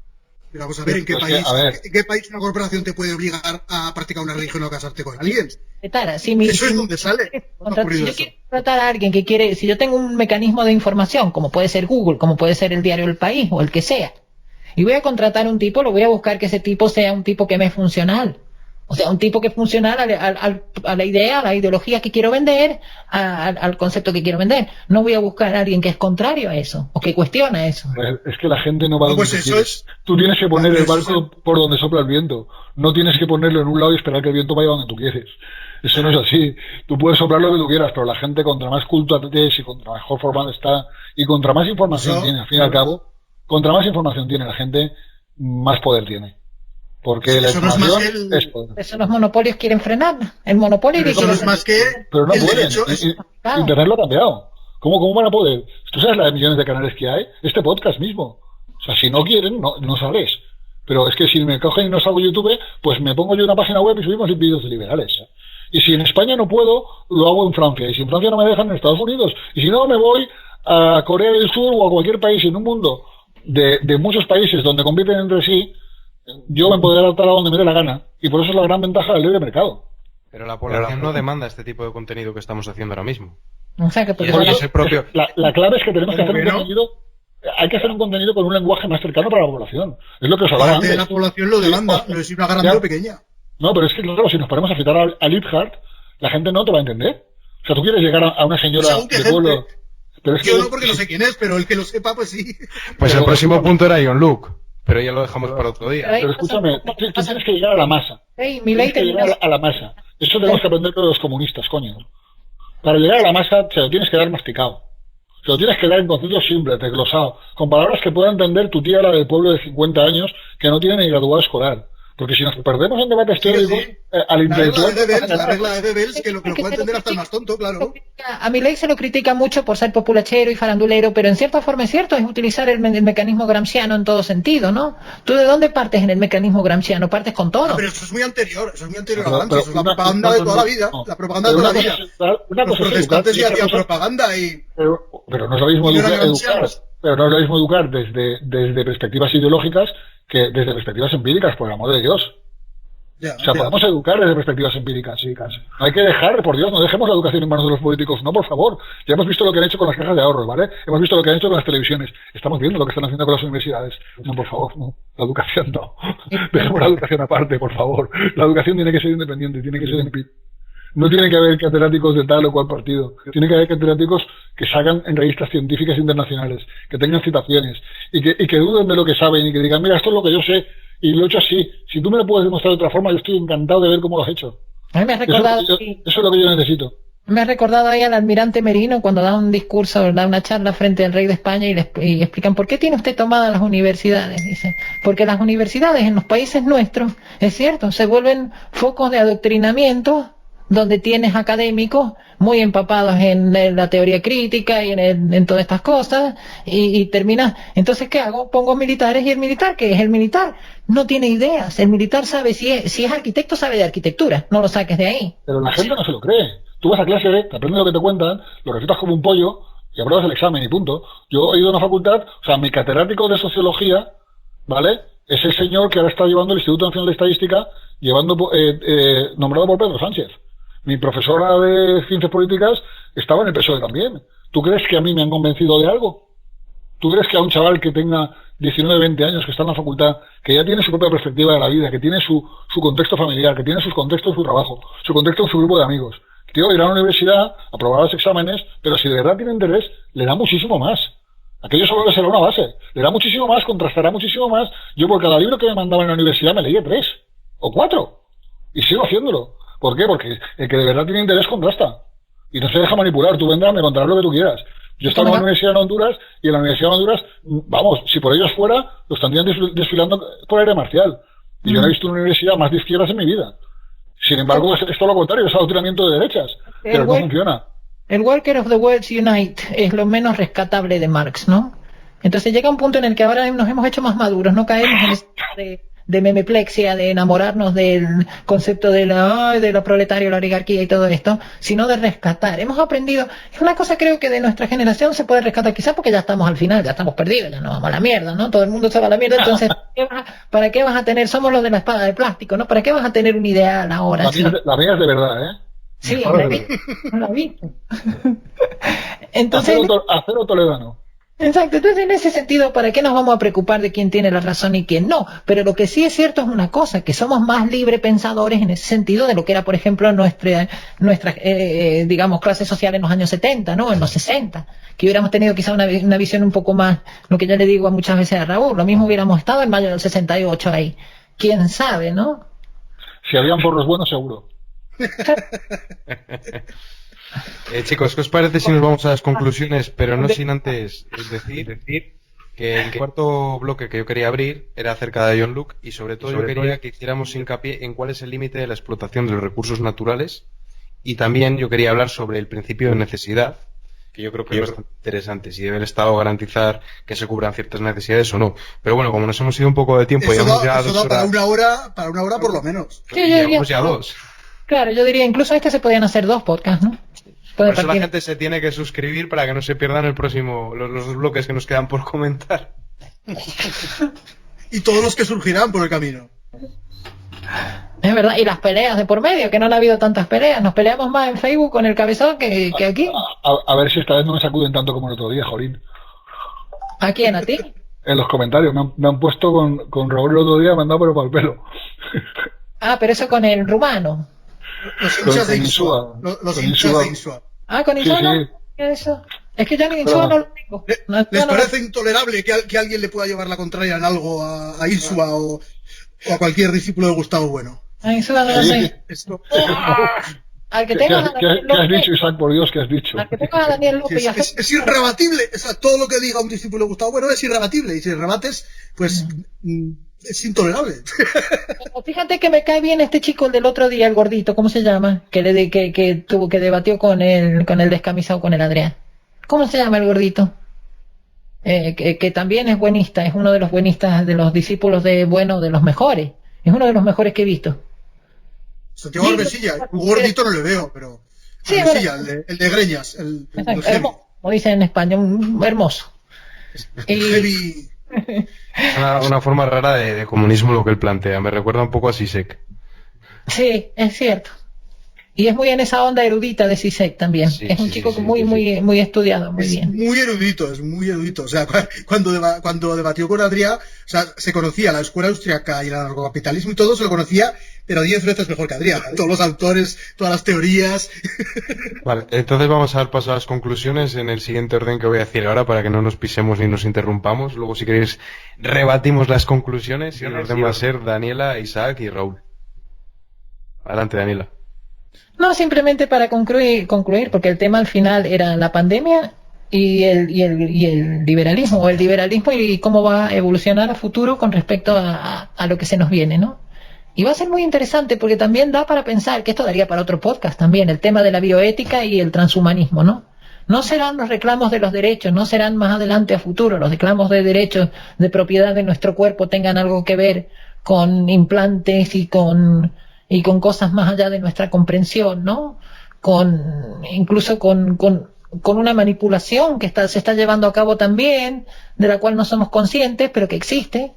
pero vamos a ver, ¿en qué Pues que, país, a ver. en qué país una corporación te puede obligar a practicar una religión o a casarte con alguien? Eso es donde sale. ¿Dónde ha Si ocurrido yo eso? quiero contratar a alguien que quiere, si yo tengo un mecanismo de información, como puede ser Google, como puede ser el diario El País o el que sea, y voy a contratar a un tipo, lo voy a buscar que ese tipo sea un tipo que me es funcional. O sea, un tipo que es funcional a la idea, a la ideología que quiero vender, al concepto que quiero vender. No voy a buscar a alguien que es contrario a eso, o que cuestiona eso. Es que la gente no va No, donde pues tú eso quieres. es- Tú tienes que poner el eso barco por donde sopla el viento. No tienes que ponerlo en un lado y esperar que el viento vaya donde tú quieres. Eso no es así. Tú puedes soplar lo que tú quieras, pero la gente contra más culta es y contra mejor formada está y contra más información Eso, tiene, al fin y al cabo, contra más información tiene la gente, más poder tiene. Porque la Eso no es más información que el- es poder. Eso los monopolios quieren frenar. El monopolio Pero eso no es más que Pero no el pueden. derecho. Claro. Internet lo ha cambiado. ¿Cómo van a poder? ¿Tú sabes las millones de canales que hay? Este podcast mismo. O sea, si no quieren, no sales. Pero es que si me cogen y no salgo YouTube, pues me pongo yo una página web y subimos vídeos de liberales. Y si en España no puedo, lo hago en Francia. Y si en Francia no me dejan, en Estados Unidos. Y si no, me voy a Corea del Sur o a cualquier país en un mundo de muchos países donde compiten entre sí. Yo me podré adaptar a donde me dé la gana. Y por eso es la gran ventaja del libre mercado. Pero la población no demanda este tipo de contenido que estamos haciendo ahora mismo. O sea, que Y porque eso es el propio. La clave es que tenemos que ¿Cómo hacer un que no? contenido. Hay que hacer un contenido con un lenguaje más cercano para la población. Es lo que os hablaba Parte de la antes. población lo demanda, no es una grande Ya. o pequeña. No, pero es que claro, si nos ponemos a citar a Liebhardt, la gente no te va a entender. O sea, tú quieres llegar a una señora Según qué de gente. pueblo. Pero es que Yo no, porque no sé quién es, pero el que lo sepa, pues sí. Pues Pero- el próximo punto era John Luke, pero ya lo dejamos para otro día. Pero escúchame, tú tienes que llegar a la masa. Hey, mi ley Tienes que llegar a la masa. Eso tenemos que aprender de los comunistas, coño. Para llegar a la masa te lo tienes que dar masticado. Se lo tienes que dar en conceptos simples, desglosado, con palabras que pueda entender tu tía, la del pueblo de 50 años, que no tiene ni graduado escolar. Porque si nos perdemos en debates Sí, teóricos, sí. al La intelectual... regla de Goebbels, que lo puede entender hasta el más tonto, claro. A Milei se lo critica mucho por ser populachero y farandulero, pero en cierta forma es cierto, es utilizar el mecanismo gramsciano en todo sentido, ¿no? ¿Tú de dónde partes en el mecanismo gramsciano? Partes con todo. Ah, pero eso es muy anterior a Pero- Gramsci, pero eso es la una- propaganda de toda la no, vida. no. La propaganda de Pero toda la una vida. cosa es- una Los cosa es protestantes educar, ya y otra hacían cosa- propaganda y... Pero no es lo mismo Y no eran educar, gramscianos. pero no es lo mismo educar desde perspectivas ideológicas que desde perspectivas empíricas, por el amor de Dios. Ya, O sea, ya. podemos educar desde perspectivas empíricas. No hay que dejar, por Dios, no dejemos la educación en manos de los políticos, no, por favor. Ya hemos visto lo que han hecho con las cajas de ahorros, ¿vale? Hemos visto lo que han hecho con las televisiones. Estamos viendo lo que están haciendo con las universidades. No, por favor, no. La educación no. Dejemos la educación aparte, por favor. La educación tiene que ser independiente, tiene que ser independiente. No tiene que haber catedráticos de tal o cual partido. Tiene que haber catedráticos que salgan en revistas científicas internacionales, que tengan citaciones y que duden de lo que saben y que digan, mira, esto es lo que yo sé y lo he hecho así. Si tú me lo puedes demostrar de otra forma, yo estoy encantado de ver cómo lo has hecho. A mí me ha Eso, recordado, eso es lo que yo necesito. me ha recordado ahí al almirante Merino cuando da un discurso, da una charla frente al rey de España y explican ¿por qué tiene usted tomadas las universidades? Dice, porque las universidades en los países nuestros, es cierto, se vuelven focos de adoctrinamiento donde tienes académicos muy empapados en la teoría crítica y en todas estas cosas y terminas, entonces ¿qué hago? Pongo militares y el militar, ¿qué es el militar? No tiene ideas, el militar sabe, si es arquitecto sabe de arquitectura, no lo saques de ahí. Pero la gente no se lo cree. Tú vas a clase, te aprendes lo que te cuentan, lo recitas como un pollo y apruebas el examen y punto. Yo he ido a una facultad, o sea, mi catedrático de sociología, ¿vale? Es el señor que ahora está llevando el Instituto Nacional de Estadística, nombrado por Pedro Sánchez. Mi profesora de Ciencias Políticas estaba en el PSOE también. ¿Tú crees que a mí me han convencido de algo? ¿Tú crees que a un chaval que tenga 19, 20 años, que está en la facultad, que ya tiene su propia perspectiva de la vida, que tiene su contexto familiar, que tiene sus contextos en su trabajo, su contexto en su grupo de amigos, tío, irá a la universidad, aprobará los exámenes, pero si de verdad tiene interés, le da muchísimo más. Aquello solo le será una base. Le da muchísimo más, contrastará muchísimo más. Yo por cada libro que me mandaban en la universidad me leía 3 o 4. Y sigo haciéndolo. ¿Por qué? Porque el que de verdad tiene interés contrasta. Y no se deja manipular. Tú vendrás, me contarás lo que tú quieras. Yo estaba en la universidad en Honduras y en la universidad de Honduras, vamos, si por ellos fuera, los tendrían desfilando por aire marcial. Y yo no he visto una universidad más de izquierdas en mi vida. Sin embargo, es todo lo contrario, es adoctrinamiento de derechas. Pero no funciona. El Worker of the World Unite es lo menos rescatable de Marx, ¿no? Entonces llega un punto en el que ahora nos hemos hecho más maduros, no caemos en ese de memeplexia, de enamorarnos del concepto de la proletario, la oligarquía y todo esto, sino de rescatar. Hemos aprendido, es una cosa creo que de nuestra generación se puede rescatar, quizás porque ya estamos al final, ya estamos perdidos, ya nos vamos a la mierda, ¿no? Todo el mundo se va a la mierda, entonces, ¿para qué vas a tener? Somos los de la espada de plástico, ¿no? ¿Para qué vas a tener un ideal ahora? La mía es de verdad, ¿eh? Sí, la vi. Entonces, acero toledano. Exacto, entonces en ese sentido, ¿para qué nos vamos a preocupar de quién tiene la razón y quién no? Pero lo que sí es cierto es una cosa, que somos más libre pensadores en ese sentido de lo que era, por ejemplo, nuestra digamos, clase social en los años 70, ¿no? En los 60, que hubiéramos tenido quizá una visión un poco más, lo que yo le digo muchas veces a Raúl, lo mismo hubiéramos estado en mayo del 68 ahí. ¿Quién sabe, no? Si habían porros buenos, seguro. Chicos, ¿qué os parece si nos vamos a las conclusiones, pero no sin antes decir que el cuarto bloque que yo quería abrir era acerca de John Locke y sobre todo yo quería que hiciéramos hincapié en cuál es el límite de la explotación de los recursos naturales y también yo quería hablar sobre el principio de necesidad, que yo creo que es bastante interesante, si debe el Estado garantizar que se cubran ciertas necesidades o no. Pero bueno, como nos hemos ido un poco de tiempo, eso ya hemos da, ya eso da para una hora por lo menos. Sí, llevamos ya dos. Claro, yo diría, incluso se podían hacer 2 podcasts, ¿no? Por eso la gente se tiene que suscribir para que no se pierdan los dos bloques que nos quedan por comentar. Y todos los que surgirán por el camino. Es verdad, y las peleas de por medio, que no han habido tantas peleas. Nos peleamos más en Facebook con el cabezón que aquí. A ver si esta vez no me sacuden tanto como el otro día, Jolín. ¿A quién? ¿A ti? En los comentarios. Me han puesto con Raúl el otro día, me han dado pero para el pelo. Ah, pero eso con el rumano. Los hinchas de Insua. Los hinchas de Insua. Ah, con Insua no. Sí. Eso. Es que yo en Insua no lo tengo. ¿Les parece intolerable que alguien le pueda llevar la contraria en algo a Insua o a cualquier discípulo de Gustavo Bueno? A Insua no lo sé. Al que tengas a Daniel López. ¿Qué has dicho, Isaac? Por Dios, ¿qué has dicho? Al que tengas a Daniel López es irrebatible. O sea, todo lo que diga un discípulo de Gustavo Bueno es irrebatible. Y si rebates, pues es intolerable. Pero fíjate que me cae bien este chico, el del otro día, el gordito, ¿cómo se llama? Que debatió con el descamisado, con el Adrián. ¿Cómo se llama el gordito? Que también es buenista, es uno de los buenistas, de los discípulos de los mejores. Es uno de los mejores que he visto. Santiago Albesilla, un gordito no le veo, pero sí, Albesilla, el de Greñas, hermoso, como dicen en español, hermoso. Heavy. Una forma rara de comunismo lo que él plantea, me recuerda un poco a Zizek. Sí, es cierto. Y es muy en esa onda erudita de Zizek también. Sí, es un chico muy estudiado, muy bien. Es muy erudito. O sea, cuando debatió con Adrià, o sea, se conocía la escuela austriaca y el anarcocapitalismo y todo se lo conocía, pero 10 veces mejor que Adrià. Todos los autores, todas las teorías. Vale, entonces vamos a dar paso a las conclusiones en el siguiente orden que voy a decir ahora para que no nos pisemos ni nos interrumpamos. Luego, si queréis, rebatimos las conclusiones y el orden va a ser Daniela, Isaac y Raúl. Adelante, Daniela. No, simplemente para concluir, porque el tema al final era la pandemia y el liberalismo, o el liberalismo y cómo va a evolucionar a futuro con respecto a lo que se nos viene, ¿no? Y va a ser muy interesante porque también da para pensar, que esto daría para otro podcast también, el tema de la bioética y el transhumanismo, ¿no? No serán los reclamos de los derechos, no serán más adelante a futuro los reclamos de derechos de propiedad de nuestro cuerpo tengan algo que ver con implantes y con cosas más allá de nuestra comprensión, ¿no? Incluso con una manipulación que se está llevando a cabo también, de la cual no somos conscientes, pero que existe.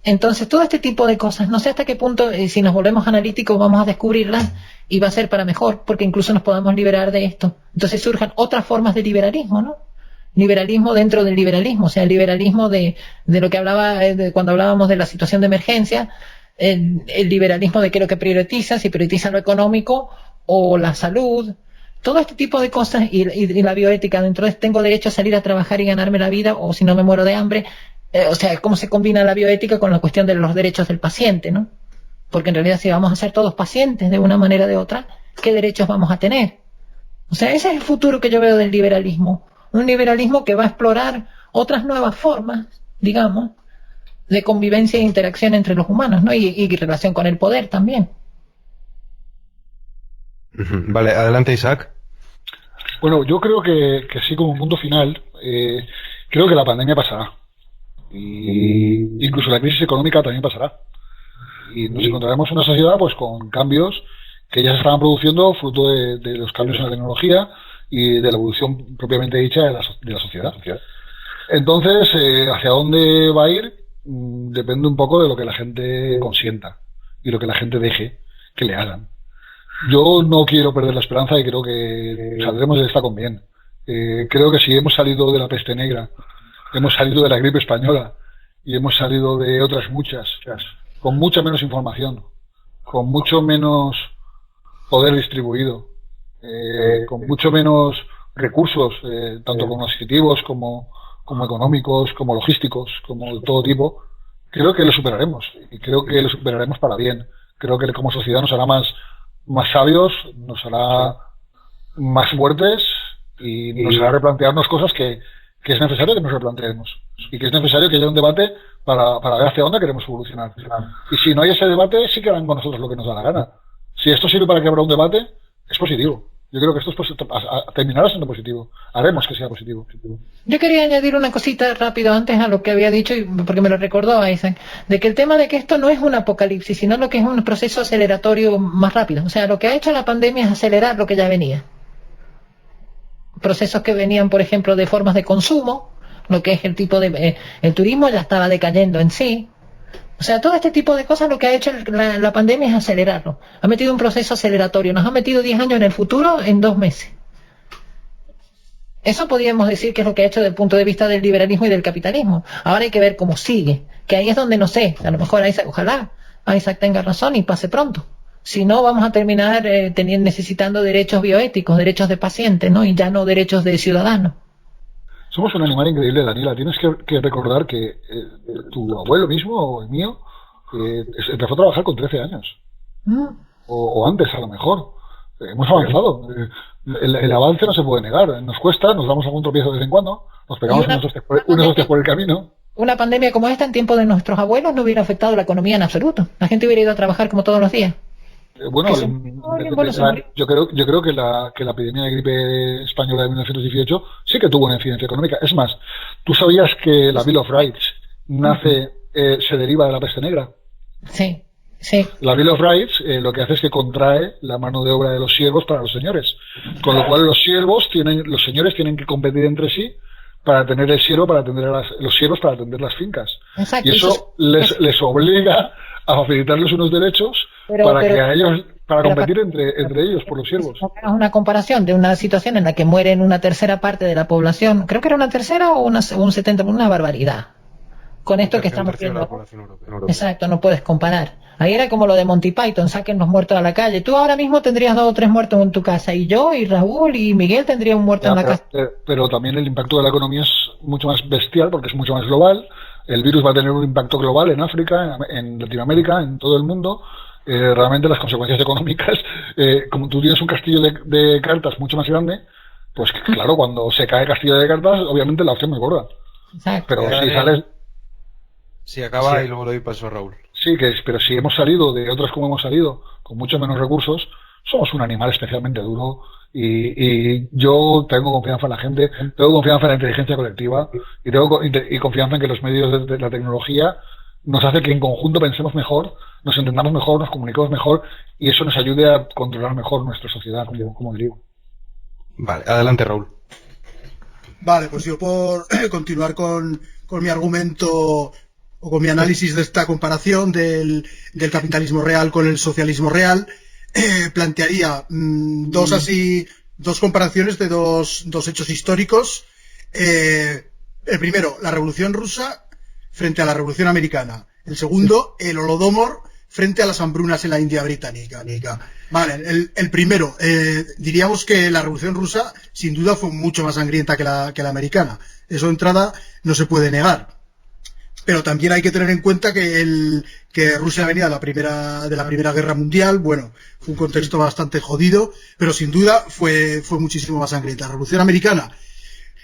Entonces, todo este tipo de cosas, no sé hasta qué punto, si nos volvemos analíticos, vamos a descubrirlas y va a ser para mejor, porque incluso nos podamos liberar de esto. Entonces surjan otras formas de liberalismo, ¿no? Liberalismo dentro del liberalismo, o sea, el liberalismo de lo que hablaba cuando hablábamos de la situación de emergencia, el liberalismo de qué es lo que prioriza, si prioriza lo económico o la salud, todo este tipo de cosas y la bioética dentro de tengo derecho a salir a trabajar y ganarme la vida o si no me muero de hambre, o sea, cómo se combina la bioética con la cuestión de los derechos del paciente, ¿no? Porque en realidad si vamos a ser todos pacientes de una manera o de otra, ¿qué derechos vamos a tener? O sea, ese es el futuro que yo veo del liberalismo, un liberalismo que va a explorar otras nuevas formas, digamos, de convivencia e interacción entre los humanos, ¿no? Y relación con el poder también. Vale, adelante, Isaac. Bueno, yo creo que sí, como punto final, creo que la pandemia pasará. Y incluso la crisis económica también pasará. y nos encontraremos una sociedad pues con cambios que ya se estaban produciendo fruto de los cambios en la tecnología y de la evolución propiamente dicha de la sociedad. Entonces, hacia dónde va a ir depende un poco de lo que la gente consienta y lo que la gente deje que le hagan. Yo no quiero perder la esperanza y creo que saldremos de esta con bien. Creo que si hemos salido de la peste negra, hemos salido de la gripe española y hemos salido de otras muchas, con mucha menos información, con mucho menos poder distribuido, con mucho menos recursos, tanto cognitivos como económicos, como logísticos, como de todo tipo, creo que lo superaremos. Y creo que lo superaremos para bien. Creo que como sociedad nos hará más sabios, nos hará más fuertes y nos hará replantearnos cosas que es necesario que nos replanteemos. Y que es necesario que haya un debate para ver hacia dónde queremos evolucionar. Y si no hay ese debate, sí que harán con nosotros lo que nos da la gana. Si esto sirve para que habrá un debate, es positivo. Yo creo que esto terminará siendo positivo. Haremos que sea positivo. Yo quería añadir una cosita rápido antes a lo que había dicho, porque me lo recordó Isaac, de que el tema de que esto no es un apocalipsis, sino lo que es un proceso aceleratorio más rápido. O sea, lo que ha hecho la pandemia es acelerar lo que ya venía. Procesos que venían, por ejemplo, de formas de consumo, lo que es el tipo de... el turismo ya estaba decayendo en sí. O sea, todo este tipo de cosas lo que ha hecho la pandemia es acelerarlo. Ha metido un proceso aceleratorio. Nos ha metido 10 años en el futuro en 2 meses. Eso podríamos decir que es lo que ha hecho desde el punto de vista del liberalismo y del capitalismo. Ahora hay que ver cómo sigue. Que ahí es donde no sé. A lo mejor ojalá Isaac tenga razón y pase pronto. Si no, vamos a terminar necesitando derechos bioéticos, derechos de paciente, ¿no? Y ya no derechos de ciudadanos. Somos un animal increíble, Daniela. Tienes que recordar que tu abuelo mismo, o el mío, empezó a trabajar con 13 años. O antes, a lo mejor. Hemos avanzado. El avance no se puede negar. Nos cuesta, nos damos algún tropiezo de vez en cuando, nos pegamos unos hostias por el camino. Una pandemia como esta en tiempo de nuestros abuelos no hubiera afectado la economía en absoluto. La gente hubiera ido a trabajar como todos los días. Bueno, yo creo que la epidemia de gripe española de 1918 sí que tuvo una incidencia económica. Es más, ¿tú sabías que la Bill of Rights se deriva de la peste negra? Sí, sí. La Bill of Rights lo que hace es que contrae la mano de obra de los siervos para los señores. Con lo cual los señores tienen que competir entre sí para tener el siervo, para atender los siervos para atender las fincas. Exacto, y eso les obliga a facilitarles unos derechos para competir entre ellos por los siervos. Es una comparación de una situación en la que mueren una tercera parte de la población, creo que era una tercera o un 70%, una barbaridad. Con esto que estamos viendo. Exacto, no puedes comparar. Ahí era como lo de Monty Python, saquen los muertos a la calle. Tú ahora mismo tendrías 2 o 3 muertos en tu casa, y yo, y Raúl, y Miguel tendría un muerto en la casa. Pero también el impacto de la economía es mucho más bestial porque es mucho más global. El virus va a tener un impacto global en África, en Latinoamérica, en todo el mundo. Realmente las consecuencias económicas, como tú tienes un castillo de cartas mucho más grande, pues claro, cuando se cae el castillo de cartas, obviamente la opción es gorda. Exacto. Pero si sales... Si acaba y luego le doy paso a Raúl. Sí, pero si hemos salido de otras como hemos salido, con mucho menos recursos, somos un animal especialmente duro y yo tengo confianza en la gente, tengo confianza en la inteligencia colectiva y tengo confianza en que los medios de la tecnología nos hace que en conjunto pensemos mejor, nos entendamos mejor, nos comuniquemos mejor y eso nos ayude a controlar mejor nuestra sociedad, como digo. Vale, adelante Raúl. Vale, pues yo por continuar con mi argumento o con mi análisis de esta comparación del capitalismo real con el socialismo real, plantearía dos comparaciones de dos hechos históricos. El primero, la Revolución Rusa frente a la Revolución Americana. El segundo, el Holodomor frente a las hambrunas en la India británica. Vale, el primero, diríamos que la Revolución Rusa sin duda fue mucho más sangrienta que la americana. Eso de entrada no se puede negar. Pero también hay que tener en cuenta que Rusia venía de la primera guerra mundial. Bueno, fue un contexto bastante jodido, pero sin duda fue muchísimo más sangrienta. La Revolución Americana,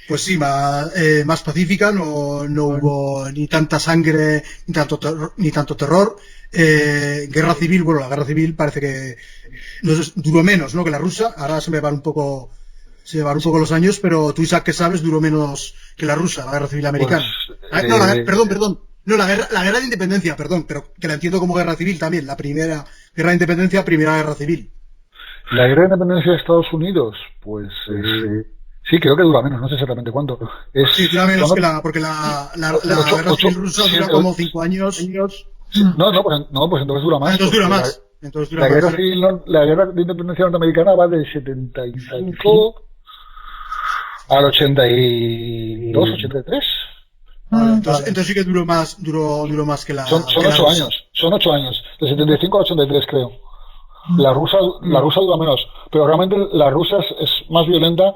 pues sí, más pacífica, no hubo ni tanta sangre ni tanto terror. Guerra civil, bueno, la guerra civil parece que duró menos, ¿no?, que la rusa. Ahora se me van un poco los años, pero tú, Isaac, que sabes, duró menos que la rusa, la guerra civil americana. Pues, Perdón. No, la guerra de independencia, perdón, pero que la entiendo como guerra civil también. La primera guerra de independencia, primera guerra civil. La guerra de independencia de Estados Unidos, pues sí, creo que dura menos, no sé exactamente cuánto. Sí, dura menos porque la guerra civil rusa dura como 5 años. Pues entonces dura más. Entonces dura más. La guerra de independencia norteamericana va del 75 al 82, 83. Entonces sí que duró más que la. Son 8 años. Son 8 años. De 75 a 83, creo. La rusa dura menos. Pero realmente la rusa es más violenta.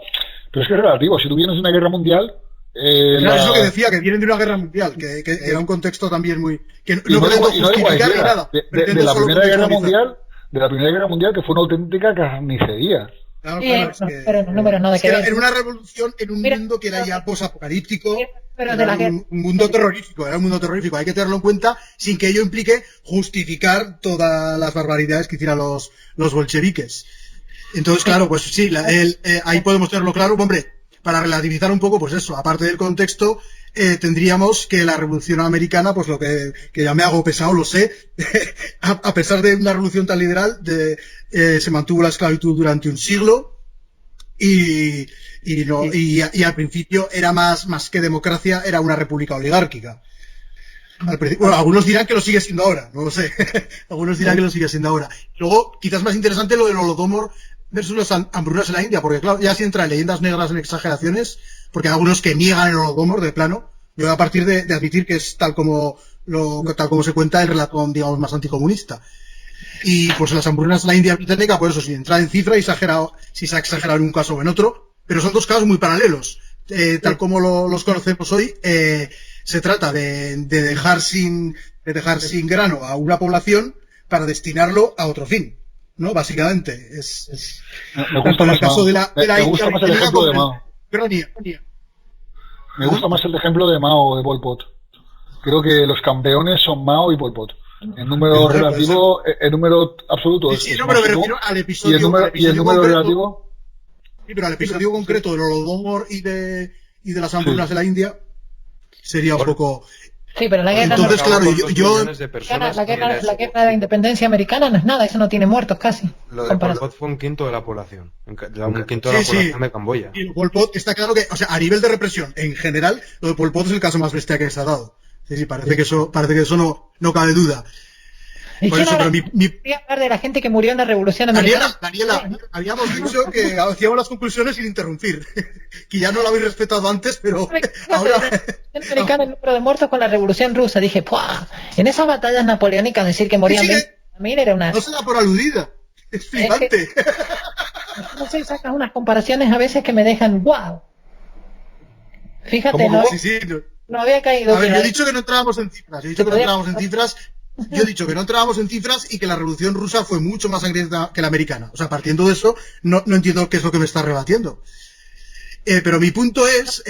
Pero es que es relativo. Si tú vienes de una guerra mundial. Claro, es lo que decía, que vienen de una guerra mundial. Que era un contexto también muy. Que no pretendo justificar ni nada. De la Primera Guerra Mundial. De la Primera Guerra Mundial, que fue una auténtica carnicería. Claro, pero no número nada que ver. Era una revolución en un mundo que era ya posapocalíptico. Pero era un mundo terrorífico, hay que tenerlo en cuenta sin que ello implique justificar todas las barbaridades que hicieran los bolcheviques. Entonces, claro, pues sí, ahí podemos tenerlo claro. Hombre, para relativizar un poco, pues eso, aparte del contexto, tendríamos que la Revolución Americana, pues lo que ya me hago pesado, lo sé, a pesar de una revolución tan liberal, se mantuvo la esclavitud durante un siglo. Y al principio era más que democracia, era una república oligárquica. Bueno, algunos dirán que lo sigue siendo ahora, no lo sé. Algunos dirán que lo sigue siendo ahora. Luego, quizás más interesante lo del Holodomor versus las hambrunas en la India, porque claro, ya se entra en leyendas negras, en exageraciones, porque hay algunos que niegan el Holodomor de plano. Yo a partir de admitir que es tal como se cuenta el relato, digamos, más anticomunista. Y pues las hambrunas de la India británica, por eso, sin entrar en cifra, si se ha exagerado en un caso o en otro, pero son dos casos muy paralelos. Tal como los conocemos hoy, se trata de dejar sin grano a una población para destinarlo a otro fin, ¿no? Básicamente, me gusta más el caso de la me gusta India más el ejemplo de Mao. Me gusta más el ejemplo de Mao o de Pol Pot. Creo que los campeones son Mao y Pol Pot. El número relativo, el número absoluto sí, no, pero me refiero al episodio. Y el número relativo. Sí, pero al episodio concreto del Holodomor y de las hambrunas de la India sería un poco. Sí, pero la guerra. Entonces, claro, la guerra de la independencia americana no es nada, eso no tiene muertos casi. Lo de Pol Pot fue un quinto de la población. Un quinto de la población de Camboya. Y Pol Pot está claro que, o sea, a nivel de represión, en general, lo de Pol Pot es el caso más bestia que se ha dado. Sí, parece que eso no cabe duda. Por eso, pero voy a hablar de la gente que murió en la Revolución Americana. Daniela, habíamos dicho que hacíamos las conclusiones sin interrumpir. Que ya no lo habéis respetado antes, pero ahora. La Revolución Americana, el número de muertos con la Revolución Rusa. Dije, ¡puah! En esas batallas napoleónicas decir que morían 20.000 era una. No se da por aludida. Es flipante. No sé, sacas unas comparaciones a veces que me dejan, ¡wow! Fíjate, no había caído. A ver, yo he dicho que no entrábamos en cifras. Yo he dicho que no entrábamos en cifras y que la Revolución Rusa fue mucho más sangrienta que la americana. O sea, partiendo de eso, no entiendo qué es lo que me está rebatiendo. Pero mi punto es,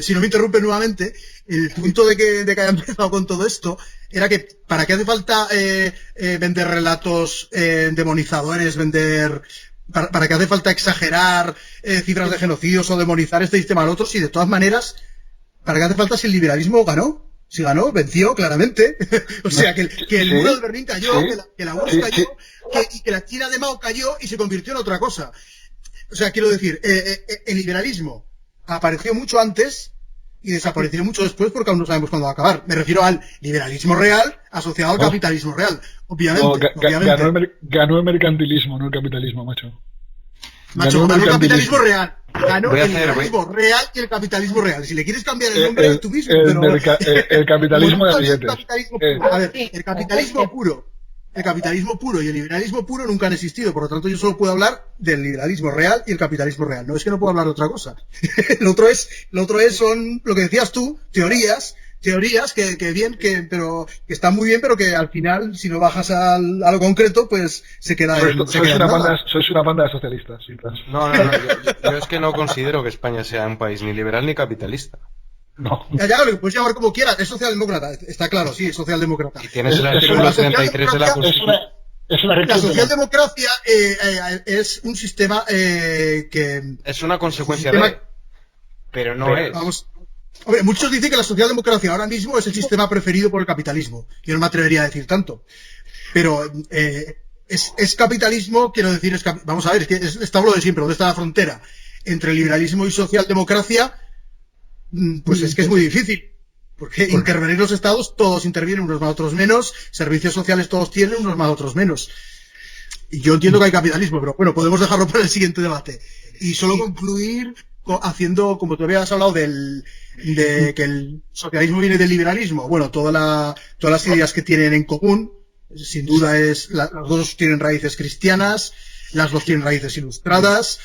si no me interrumpe nuevamente, el punto de que haya empezado con todo esto era que ¿para qué hace falta vender relatos demonizadores, para qué hace falta exagerar cifras de genocidios o demonizar este sistema al otro, si de todas maneras, ¿para qué hace falta si el liberalismo ganó? Si ganó, venció claramente. O sea, que el muro de Berlín cayó, que la URSS cayó, y que la China de Mao cayó y se convirtió en otra cosa. O sea, quiero decir, el liberalismo apareció mucho antes y desapareció mucho después porque aún no sabemos cuándo va a acabar. Me refiero al liberalismo real asociado al capitalismo real. Obviamente. Ganó el mercantilismo, no el capitalismo, macho. Ganó el capitalismo real. Ganó el liberalismo real y el capitalismo real. Si le quieres cambiar el nombre, tú mismo. El capitalismo de billetes. A ver, el capitalismo puro y el liberalismo puro nunca han existido. Por lo tanto, yo solo puedo hablar del liberalismo real y el capitalismo real. No es que no puedo hablar de otra cosa. Lo otro es son lo que decías tú, teorías pero que están muy bien, pero que al final, si no bajas a lo concreto, pues se queda sois una banda de socialistas. No, yo es que no considero que España sea un país ni liberal ni capitalista. No. Ya lo puedes llamar como quieras, es socialdemócrata, está claro, sí, es socialdemócrata. Y tienes el artículo 33 de la Constitución. La socialdemocracia es un sistema que... Es una consecuencia de... Pero no es. Hombre, muchos dicen que la socialdemocracia ahora mismo es el sistema preferido por el capitalismo. Yo no me atrevería a decir tanto. Pero es capitalismo, quiero decir, vamos a ver, es que está lo de siempre, ¿dónde está la frontera entre liberalismo y socialdemocracia? Pues es que es muy difícil. Porque intervenir los estados, todos intervienen, unos más, otros menos, servicios sociales todos tienen, unos más, otros menos. Y yo entiendo que hay capitalismo, pero bueno, podemos dejarlo para el siguiente debate. Y solo concluir haciendo, como tú habías hablado de que el socialismo viene del liberalismo. Bueno, todas las ideas que tienen en común, sin duda las dos tienen raíces cristianas, las dos tienen raíces ilustradas.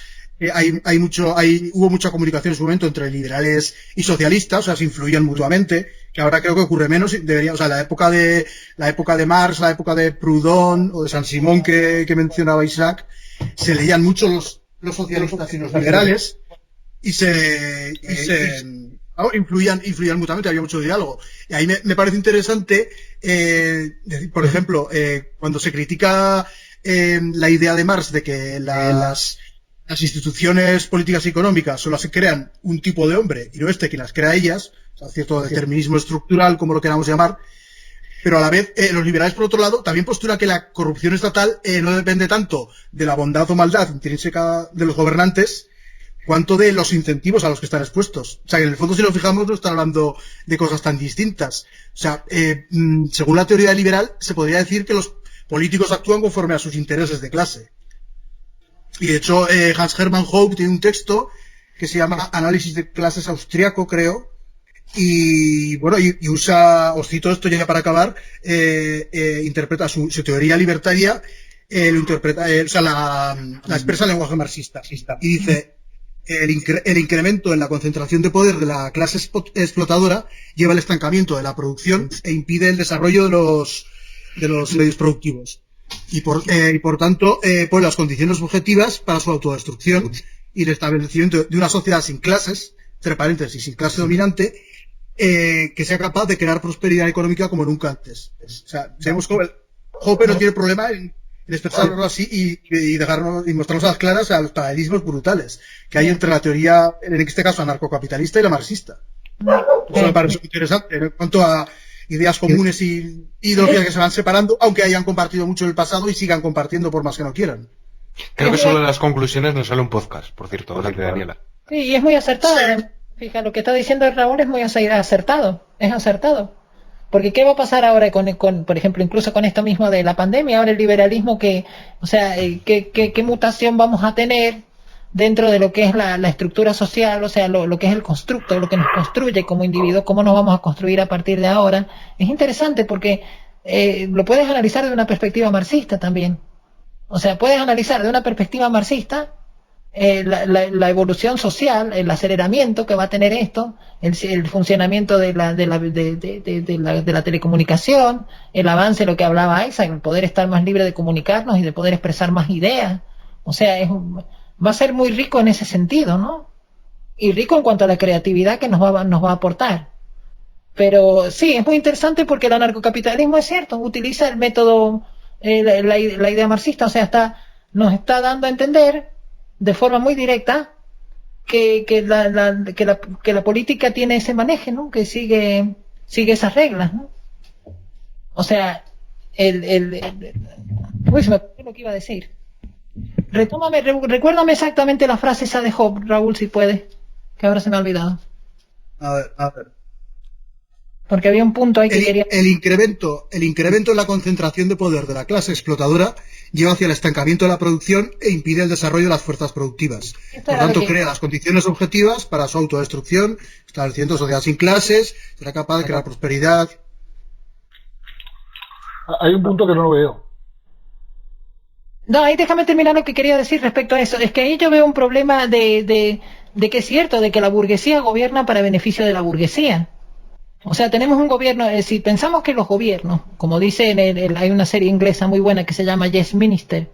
Hubo mucha comunicación en su momento entre liberales y socialistas, o sea, se influían mutuamente, que ahora creo que ocurre menos. O sea, la época de Marx, la época de Proudhon o de Saint-Simon que mencionaba Isaac, se leían mucho los socialistas y los liberales y influían mutuamente, había mucho diálogo. Y ahí me parece interesante, por ejemplo, cuando se critica la idea de Marx de que las instituciones políticas y económicas solo se crean un tipo de hombre y no quien las crea ellas, o sea, cierto determinismo estructural, como lo queramos llamar, pero a la vez los liberales, por otro lado, también postulan que la corrupción estatal no depende tanto de la bondad o maldad intrínseca de los gobernantes, cuanto de los incentivos a los que están expuestos. O sea, que en el fondo, si lo fijamos, no están hablando de cosas tan distintas. O sea, según la teoría liberal, se podría decir que los políticos actúan conforme a sus intereses de clase. Y de hecho, Hans Hermann Hoppe tiene un texto que se llama Análisis de clases austriaco, creo, y bueno, y usa, os cito esto ya para acabar, interpreta su teoría libertaria, lo interpreta, o sea, la expresa en lenguaje marxista, y dice: el incremento en la concentración de poder de la clase explotadora lleva al estancamiento de la producción e impide el desarrollo de los medios productivos. Y por tanto, pone las condiciones objetivas para su autodestrucción y el establecimiento de una sociedad sin clases, entre paréntesis, sin clase dominante, que sea capaz de crear prosperidad económica como nunca antes. O sea, vemos cómo Hoppe no tiene problema en expresarlo así y dejarnos y mostrarnos a las claras a los paralelismos brutales que hay entre la teoría, en este caso anarcocapitalista, y la marxista. Eso me parece interesante en cuanto a ideas comunes y ideologías que se van separando, aunque hayan compartido mucho en el pasado y sigan compartiendo por más que no quieran. Creo que solo de las conclusiones nos sale un podcast, por cierto, de Daniela. Sí, y es muy acertado. Sí. Fija, lo que está diciendo Raúl es muy acertado. Es acertado. Porque ¿qué va a pasar ahora con por ejemplo, incluso con esto mismo de la pandemia? Ahora el liberalismo, o sea, ¿qué mutación vamos a tener dentro de lo que es la estructura social? O sea, lo que es el constructo, lo que nos construye como individuos, cómo nos vamos a construir a partir de ahora. Es interesante porque lo puedes analizar de una perspectiva marxista también. O sea, puedes analizar de una perspectiva marxista la evolución social, el aceleramiento que va a tener esto, el funcionamiento de la telecomunicación, el avance, lo que hablaba Isaac, el poder estar más libre de comunicarnos y de poder expresar más ideas. O sea, va a ser muy rico en ese sentido, ¿no? Y rico en cuanto a la creatividad que nos va a aportar. Pero sí, es muy interesante porque el anarcocapitalismo, es cierto, utiliza el método, la idea marxista, o sea, nos está dando a entender de forma muy directa que la política tiene ese manejo, ¿no? Que sigue esas reglas, ¿no? O sea, uy, se me ocurrió lo que iba a decir. Recuérdame exactamente la frase esa de Hoppe, Raúl, si puede, que ahora se me ha olvidado. A ver. Porque había un punto ahí que quería... El incremento en la concentración de poder de la clase explotadora lleva hacia el estancamiento de la producción e impide el desarrollo de las fuerzas productivas. Por tanto, crea las condiciones objetivas para su autodestrucción, estableciendo sociedad sin clases, será capaz de crear prosperidad. Hay un punto que no lo veo. No, ahí déjame terminar lo que quería decir respecto a eso. Es que ahí yo veo un problema de que es cierto, de que la burguesía gobierna para beneficio de la burguesía. O sea, tenemos un gobierno, si pensamos que los gobiernos, como dice hay una serie inglesa muy buena que se llama Yes Minister,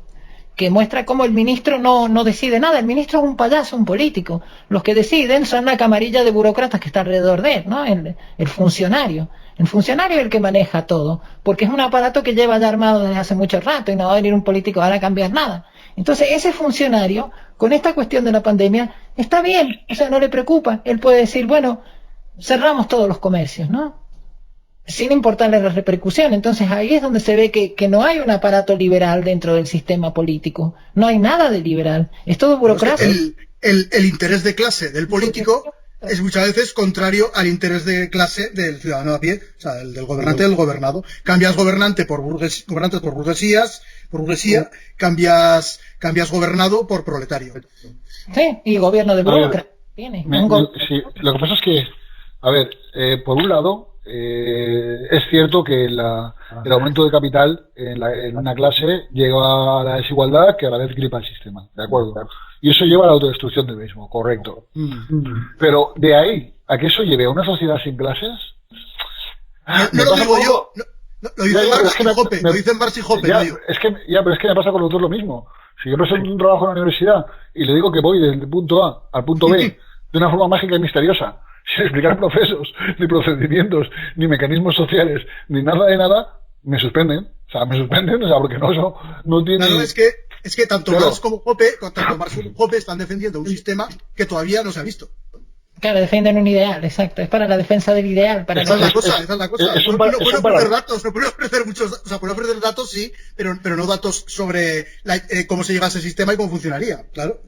que muestra cómo el ministro no decide nada, el ministro es un payaso, un político. Los que deciden son la camarilla de burócratas que está alrededor de él, ¿no? El funcionario. El funcionario es el que maneja todo, porque es un aparato que lleva ya armado desde hace mucho rato y no va a venir un político ahora a cambiar nada. Entonces, ese funcionario, con esta cuestión de la pandemia, está bien, o sea, no le preocupa. Él puede decir, bueno, cerramos todos los comercios, ¿no? Sin importarle la repercusión. Entonces ahí es donde se ve que no hay un aparato liberal dentro del sistema político. No hay nada de liberal. Es todo burocracia. El interés de clase del político es muchas veces contrario al interés de clase del ciudadano a pie, o sea, el del gobernante del gobernado. Cambias gobernante por gobernantes por burguesía, cambias gobernado por proletario. Sí, y gobierno de burócrata. Sí, lo que pasa es que, a ver, por un lado, es cierto que el aumento de capital en una clase lleva a la desigualdad que a la vez gripa el sistema, ¿de acuerdo? Y eso lleva a la autodestrucción del mismo, correcto. Pero de ahí a que eso lleve a una sociedad sin clases... No lo digo yo, lo dicen Marx y Hoppe, lo dicen Marx y Hoppe. Pero es que me pasa con los dos lo mismo. Si yo presento un trabajo en la universidad y le digo que voy desde el punto A al punto B de una forma mágica y misteriosa, sin explicar procesos, ni procedimientos, ni mecanismos sociales, ni nada de nada, me suspenden. O sea, porque eso no tiene... Claro, es que tanto Marx como Hoppe, están defendiendo un sistema que todavía no se ha visto. Claro, defienden un ideal, exacto. Es para la defensa del ideal. Esa es la cosa. No pueden ofrecer muchos datos, o sea, pueden ofrecer datos, sí, pero no datos sobre cómo se llega a ese sistema y cómo funcionaría, claro.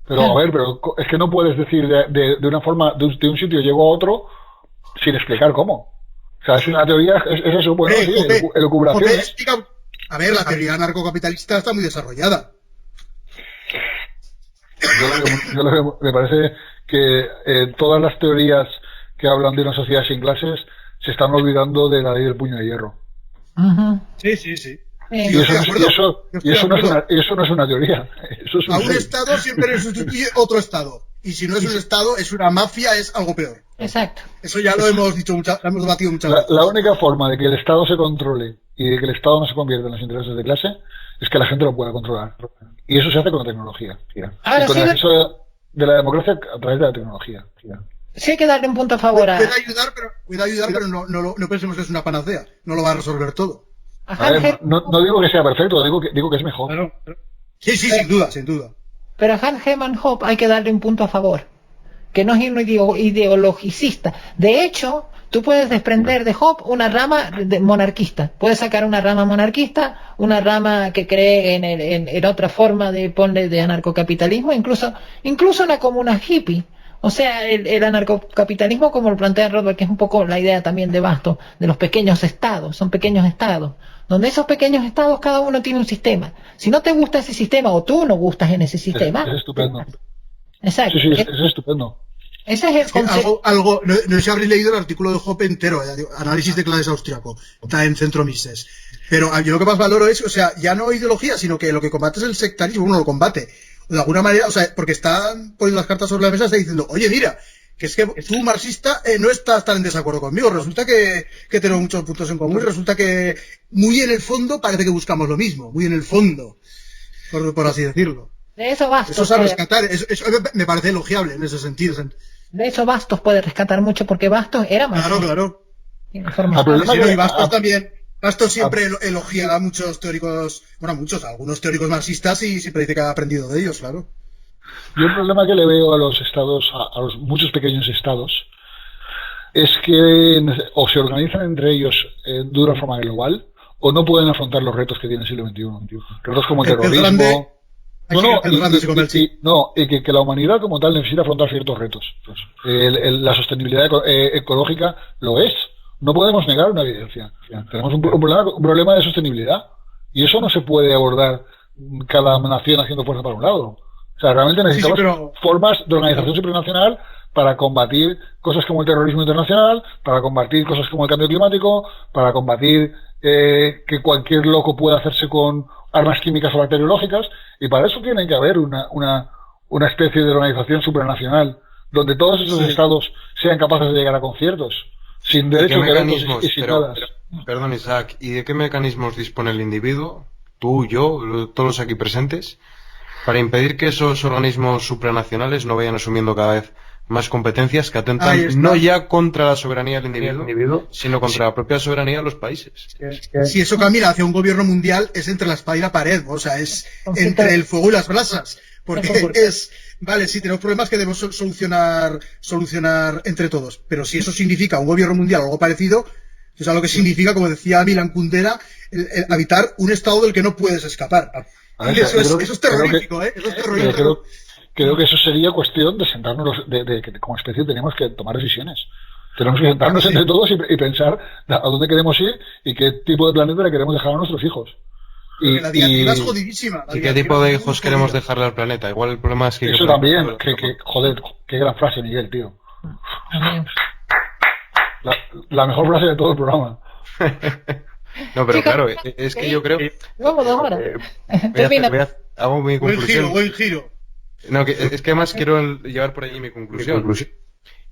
Pero a ver, es que no puedes decir de una forma, de un sitio llego a otro sin explicar cómo. O sea, es una teoría, es eso, bueno, sí, elucubración. A ver, la teoría anarcocapitalista está muy desarrollada. Yo lo veo, me parece que todas las teorías que hablan de una sociedad sin clases se están olvidando de la ley del puño de hierro. Sí. Y eso no es una teoría. Eso es a un Estado siempre le sustituye otro Estado. Y si no es un Estado, es una mafia, es algo peor. Exacto. Eso ya lo hemos dicho lo hemos debatido muchas veces. La única forma de que el Estado se controle y de que el Estado no se convierta en los intereses de clase es que la gente lo pueda controlar. Y eso se hace con la tecnología. Ahora, y con el acceso de la democracia a través de la tecnología. Sí hay que darle un punto a favor a... Puede ayudar, pero no pensemos que es una panacea. No lo va a resolver todo. A ver, no digo que sea perfecto, digo que es mejor. Claro. Sí, sin duda. Pero a Hans Hermann Hoppe hay que darle un punto a favor, que no es ideologicista. De hecho, tú puedes desprender de Hoppe una rama monarquista. Puedes sacar una rama monarquista, una rama que cree en otra forma de anarcocapitalismo, incluso una comuna hippie. O sea, el anarcocapitalismo, como lo plantea Rothbard, que es un poco la idea también de Bastos, de los pequeños estados, son pequeños estados, donde esos pequeños estados cada uno tiene un sistema. Si no te gusta ese sistema o tú no gustas en ese sistema... Es estupendo. Exacto. Sí, es estupendo. Ese es el concepto. No sé si habréis leído el artículo de Hoppe entero, análisis de clases austriaco, está en Centro Mises. Pero yo lo que más valoro es, o sea, ya no ideología, sino que lo que combate es el sectarismo, uno lo combate. De alguna manera, o sea, porque están poniendo las cartas sobre la mesa, está diciendo, oye, mira, que es que tú, marxista, no estás tan en desacuerdo conmigo. Resulta que tenemos muchos puntos en común y resulta que muy en el fondo parece que buscamos lo mismo, muy en el fondo, por así decirlo. De eso Bastos. Eso es a rescatar, eso me parece elogiable en ese sentido. De eso Bastos puede rescatar mucho porque Bastos era marxista. Claro. Y Bastos también. Bastos siempre elogia a muchos teóricos, algunos teóricos marxistas y siempre dice que ha aprendido de ellos, claro. Yo el problema que le veo a los estados, a los muchos pequeños estados, es que o se organizan entre ellos de una forma global o no pueden afrontar los retos que tiene el siglo XXI. Retos como el terrorismo... Que la humanidad como tal necesita afrontar ciertos retos. La sostenibilidad ecológica lo es. No podemos negar una evidencia. Tenemos un problema de sostenibilidad y eso no se puede abordar cada nación haciendo fuerza para un lado. O sea, realmente necesitamos formas de organización supranacional para combatir cosas como el terrorismo internacional, para combatir cosas como el cambio climático, para combatir que cualquier loco pueda hacerse con armas químicas o bacteriológicas, y para eso tiene que haber una especie de organización supranacional donde todos esos estados sean capaces de llegar a conciertos. Sin derecho mecanismos, y sin nada. Perdón, Isaac, ¿y de qué mecanismos dispone el individuo, tú, yo, todos los aquí presentes, para impedir que esos organismos supranacionales no vayan asumiendo cada vez más competencias que Ahí atentan está. no ya contra la soberanía del individuo, sino contra la propia soberanía de los países. Si eso camina hacia un gobierno mundial, es entre la espada y la pared, o sea, es entre el fuego y las brasas. Porque es, vale, sí, tenemos problemas que debemos solucionar entre todos, pero si eso significa un gobierno mundial o algo parecido, eso es algo que significa, como decía Milan Kundera, el habitar un estado del que no puedes escapar. A ver, Y eso es terrorífico, ¿eh? Eso es terrorífico. Creo que eso sería cuestión de sentarnos, de que como especie tenemos que tomar decisiones. Tenemos que sentarnos entre todos y pensar a dónde queremos ir y qué tipo de planeta le queremos dejar a nuestros hijos. Y la diatriba es jodidísima. ¿Y qué tipo de hijos queremos dejarle al planeta? Igual el problema es que... Eso también, joder, qué gran frase, Miguel, tío. La mejor frase de todo el programa. No, pero claro, es que yo creo... Vamos, 2 horas. Hago mi conclusión. Buen giro. No, es que además quiero llevar por allí mi conclusión.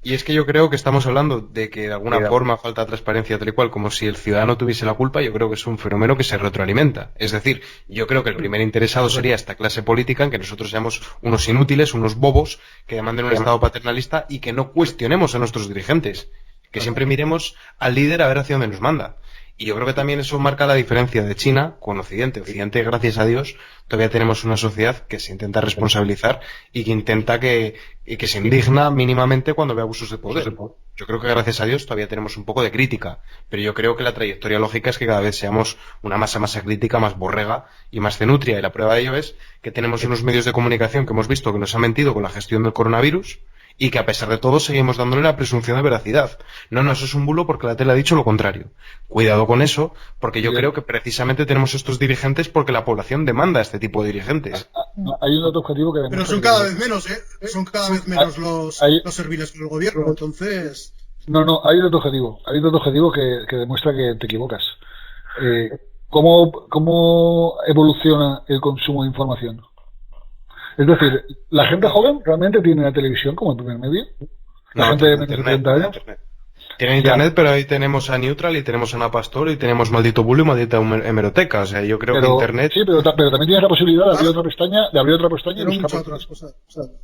Y es que yo creo que estamos hablando de que de alguna forma falta transparencia tal y cual, como si el ciudadano tuviese la culpa. Yo creo que es un fenómeno que se retroalimenta. Es decir, yo creo que el primer interesado sería esta clase política en que nosotros seamos unos inútiles, unos bobos, que demanden un Estado paternalista y que no cuestionemos a nuestros dirigentes. Que siempre miremos al líder a ver hacia dónde nos manda. Y yo creo que también eso marca la diferencia de China con Occidente. Occidente, gracias a Dios, todavía tenemos una sociedad que se intenta responsabilizar y que intenta que se indigna mínimamente cuando ve abusos de poder. Yo creo que gracias a Dios todavía tenemos un poco de crítica, pero yo creo que la trayectoria lógica es que cada vez seamos una masa crítica más borrega y más cenutria. Y la prueba de ello es que tenemos unos medios de comunicación que hemos visto que nos han mentido con la gestión del coronavirus, y que a pesar de todo seguimos dándole la presunción de veracidad. No, eso es un bulo porque la tele ha dicho lo contrario. Cuidado con eso, porque yo creo que precisamente tenemos estos dirigentes porque la población demanda este tipo de dirigentes. Hay un dato objetivo que... Pero son cada vez menos, ¿eh? Son cada vez menos los serviles con el gobierno, entonces... No, hay un dato objetivo. Hay un dato objetivo que demuestra que te equivocas. ¿Cómo evoluciona el consumo de información? Es decir, la gente joven realmente tiene la televisión como el primer medio. La gente de menos de 30 años. Tienen internet, pero ahí tenemos a Neutral y tenemos a Ana Pastor y tenemos Maldito Bully y Maldita Hemeroteca. O sea, yo creo que internet... Sí, pero también tienes la posibilidad de abrir otra pestaña y buscar otras cosas.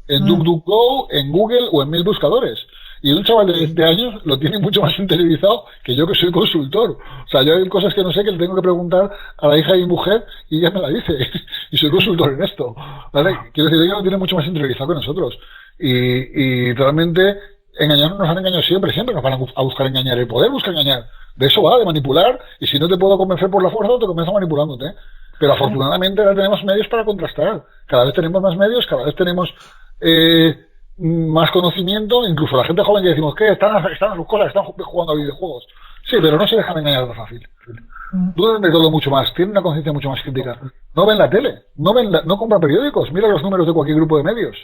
En DuckDuckGo, en Google o en 1000 buscadores. Y un chaval de 20 años lo tiene mucho más interiorizado que yo, que soy consultor. O sea, yo hay cosas que no sé, que le tengo que preguntar a la hija de mi mujer y ella me la dice. Y soy consultor en esto. ¿Vale? Quiero decir, ella lo tiene mucho más interiorizado que nosotros. Y realmente engañarnos nos han engañado siempre nos van a buscar engañar. El poder busca engañar. De eso va, de manipular. Y si no te puedo convencer por la fuerza, te comienzo manipulándote. Pero afortunadamente ahora tenemos medios para contrastar. Cada vez tenemos más medios, cada vez tenemos... más conocimiento, incluso la gente joven que decimos que están a sus cosas, están jugando a videojuegos. Sí, pero no se dejan engañar tan fácil. Dudan de todo mucho más, tienen una conciencia mucho más crítica. No ven la tele, no compran periódicos, mira los números de cualquier grupo de medios.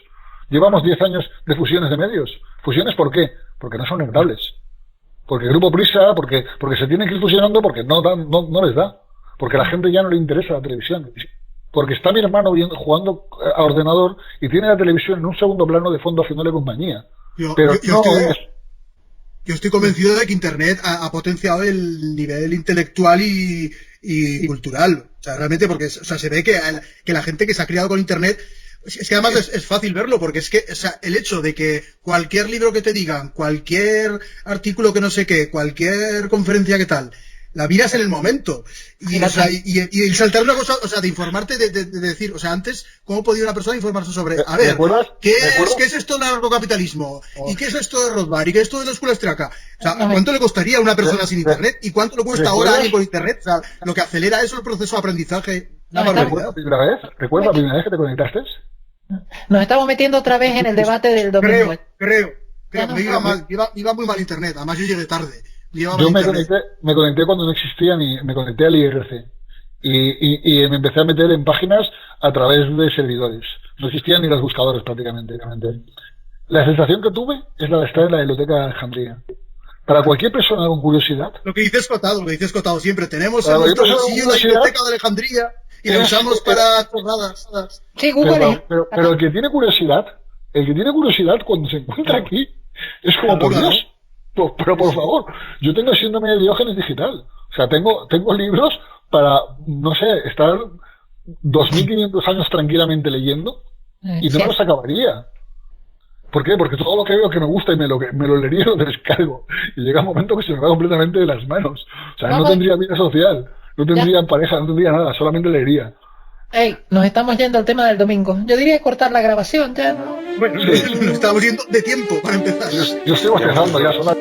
Llevamos 10 años de fusiones de medios. ¿Fusiones por qué? Porque no son rentables. Porque el Grupo Prisa, porque se tienen que ir fusionando porque no les da. Porque a la gente ya no le interesa la televisión. Porque está mi hermano jugando a ordenador y tiene la televisión en un segundo plano de fondo haciéndole compañía. Yo estoy convencido de que Internet ha potenciado el nivel intelectual y cultural. O sea, realmente, porque se ve que la gente que se ha criado con Internet... Es que además es fácil verlo, porque es que, o sea, el hecho de que cualquier libro que te digan, cualquier artículo que no sé qué, cualquier conferencia que tal... La miras en el momento. Y saltar una cosa, o sea, de informarte, de decir, o sea, antes, ¿cómo podía una persona informarse sobre, a ver, ¿qué es esto del anarcocapitalismo? ¿Y qué es esto de Rothbard? ¿Y qué es esto de la escuela austriaca? O sea, ¿cuánto le costaría a una persona sin Internet? ¿Y cuánto le cuesta ahora a alguien con Internet? O sea, lo que acelera eso el proceso de aprendizaje. ¿Recuerdas la primera vez que te conectaste? Nos estamos metiendo otra vez en el debate del domingo. Creo. Me iba muy mal Internet, además yo llegué tarde. Yo me conecté cuando no existía me conecté al IRC y me empecé a meter en páginas a través de servidores. No existían ni los buscadores prácticamente. La sensación que tuve es la de estar en la biblioteca de Alejandría. Para cualquier persona con curiosidad. Lo que dices Cotado siempre. Tenemos en nuestro bolsillo la biblioteca de Alejandría y la usamos para chorradas. Sí, Google. Pero el que tiene curiosidad cuando se encuentra aquí es como, por Dios. Pero por favor, yo tengo síndrome de Diógenes digital. O sea, tengo libros para, no sé, estar 2500 años tranquilamente leyendo y no los acabaría. ¿Por qué? Porque todo lo que veo que me gusta y me lo leería lo descargo. Y llega un momento que se me va completamente de las manos. O sea, no tendría vida social, no tendría pareja, no tendría nada, solamente leería. Ey, nos estamos yendo al tema del domingo. Yo diría cortar la grabación ya, ¿no? Bueno, nos estamos yendo de tiempo para empezar. Yo estoy bostezando ya, son las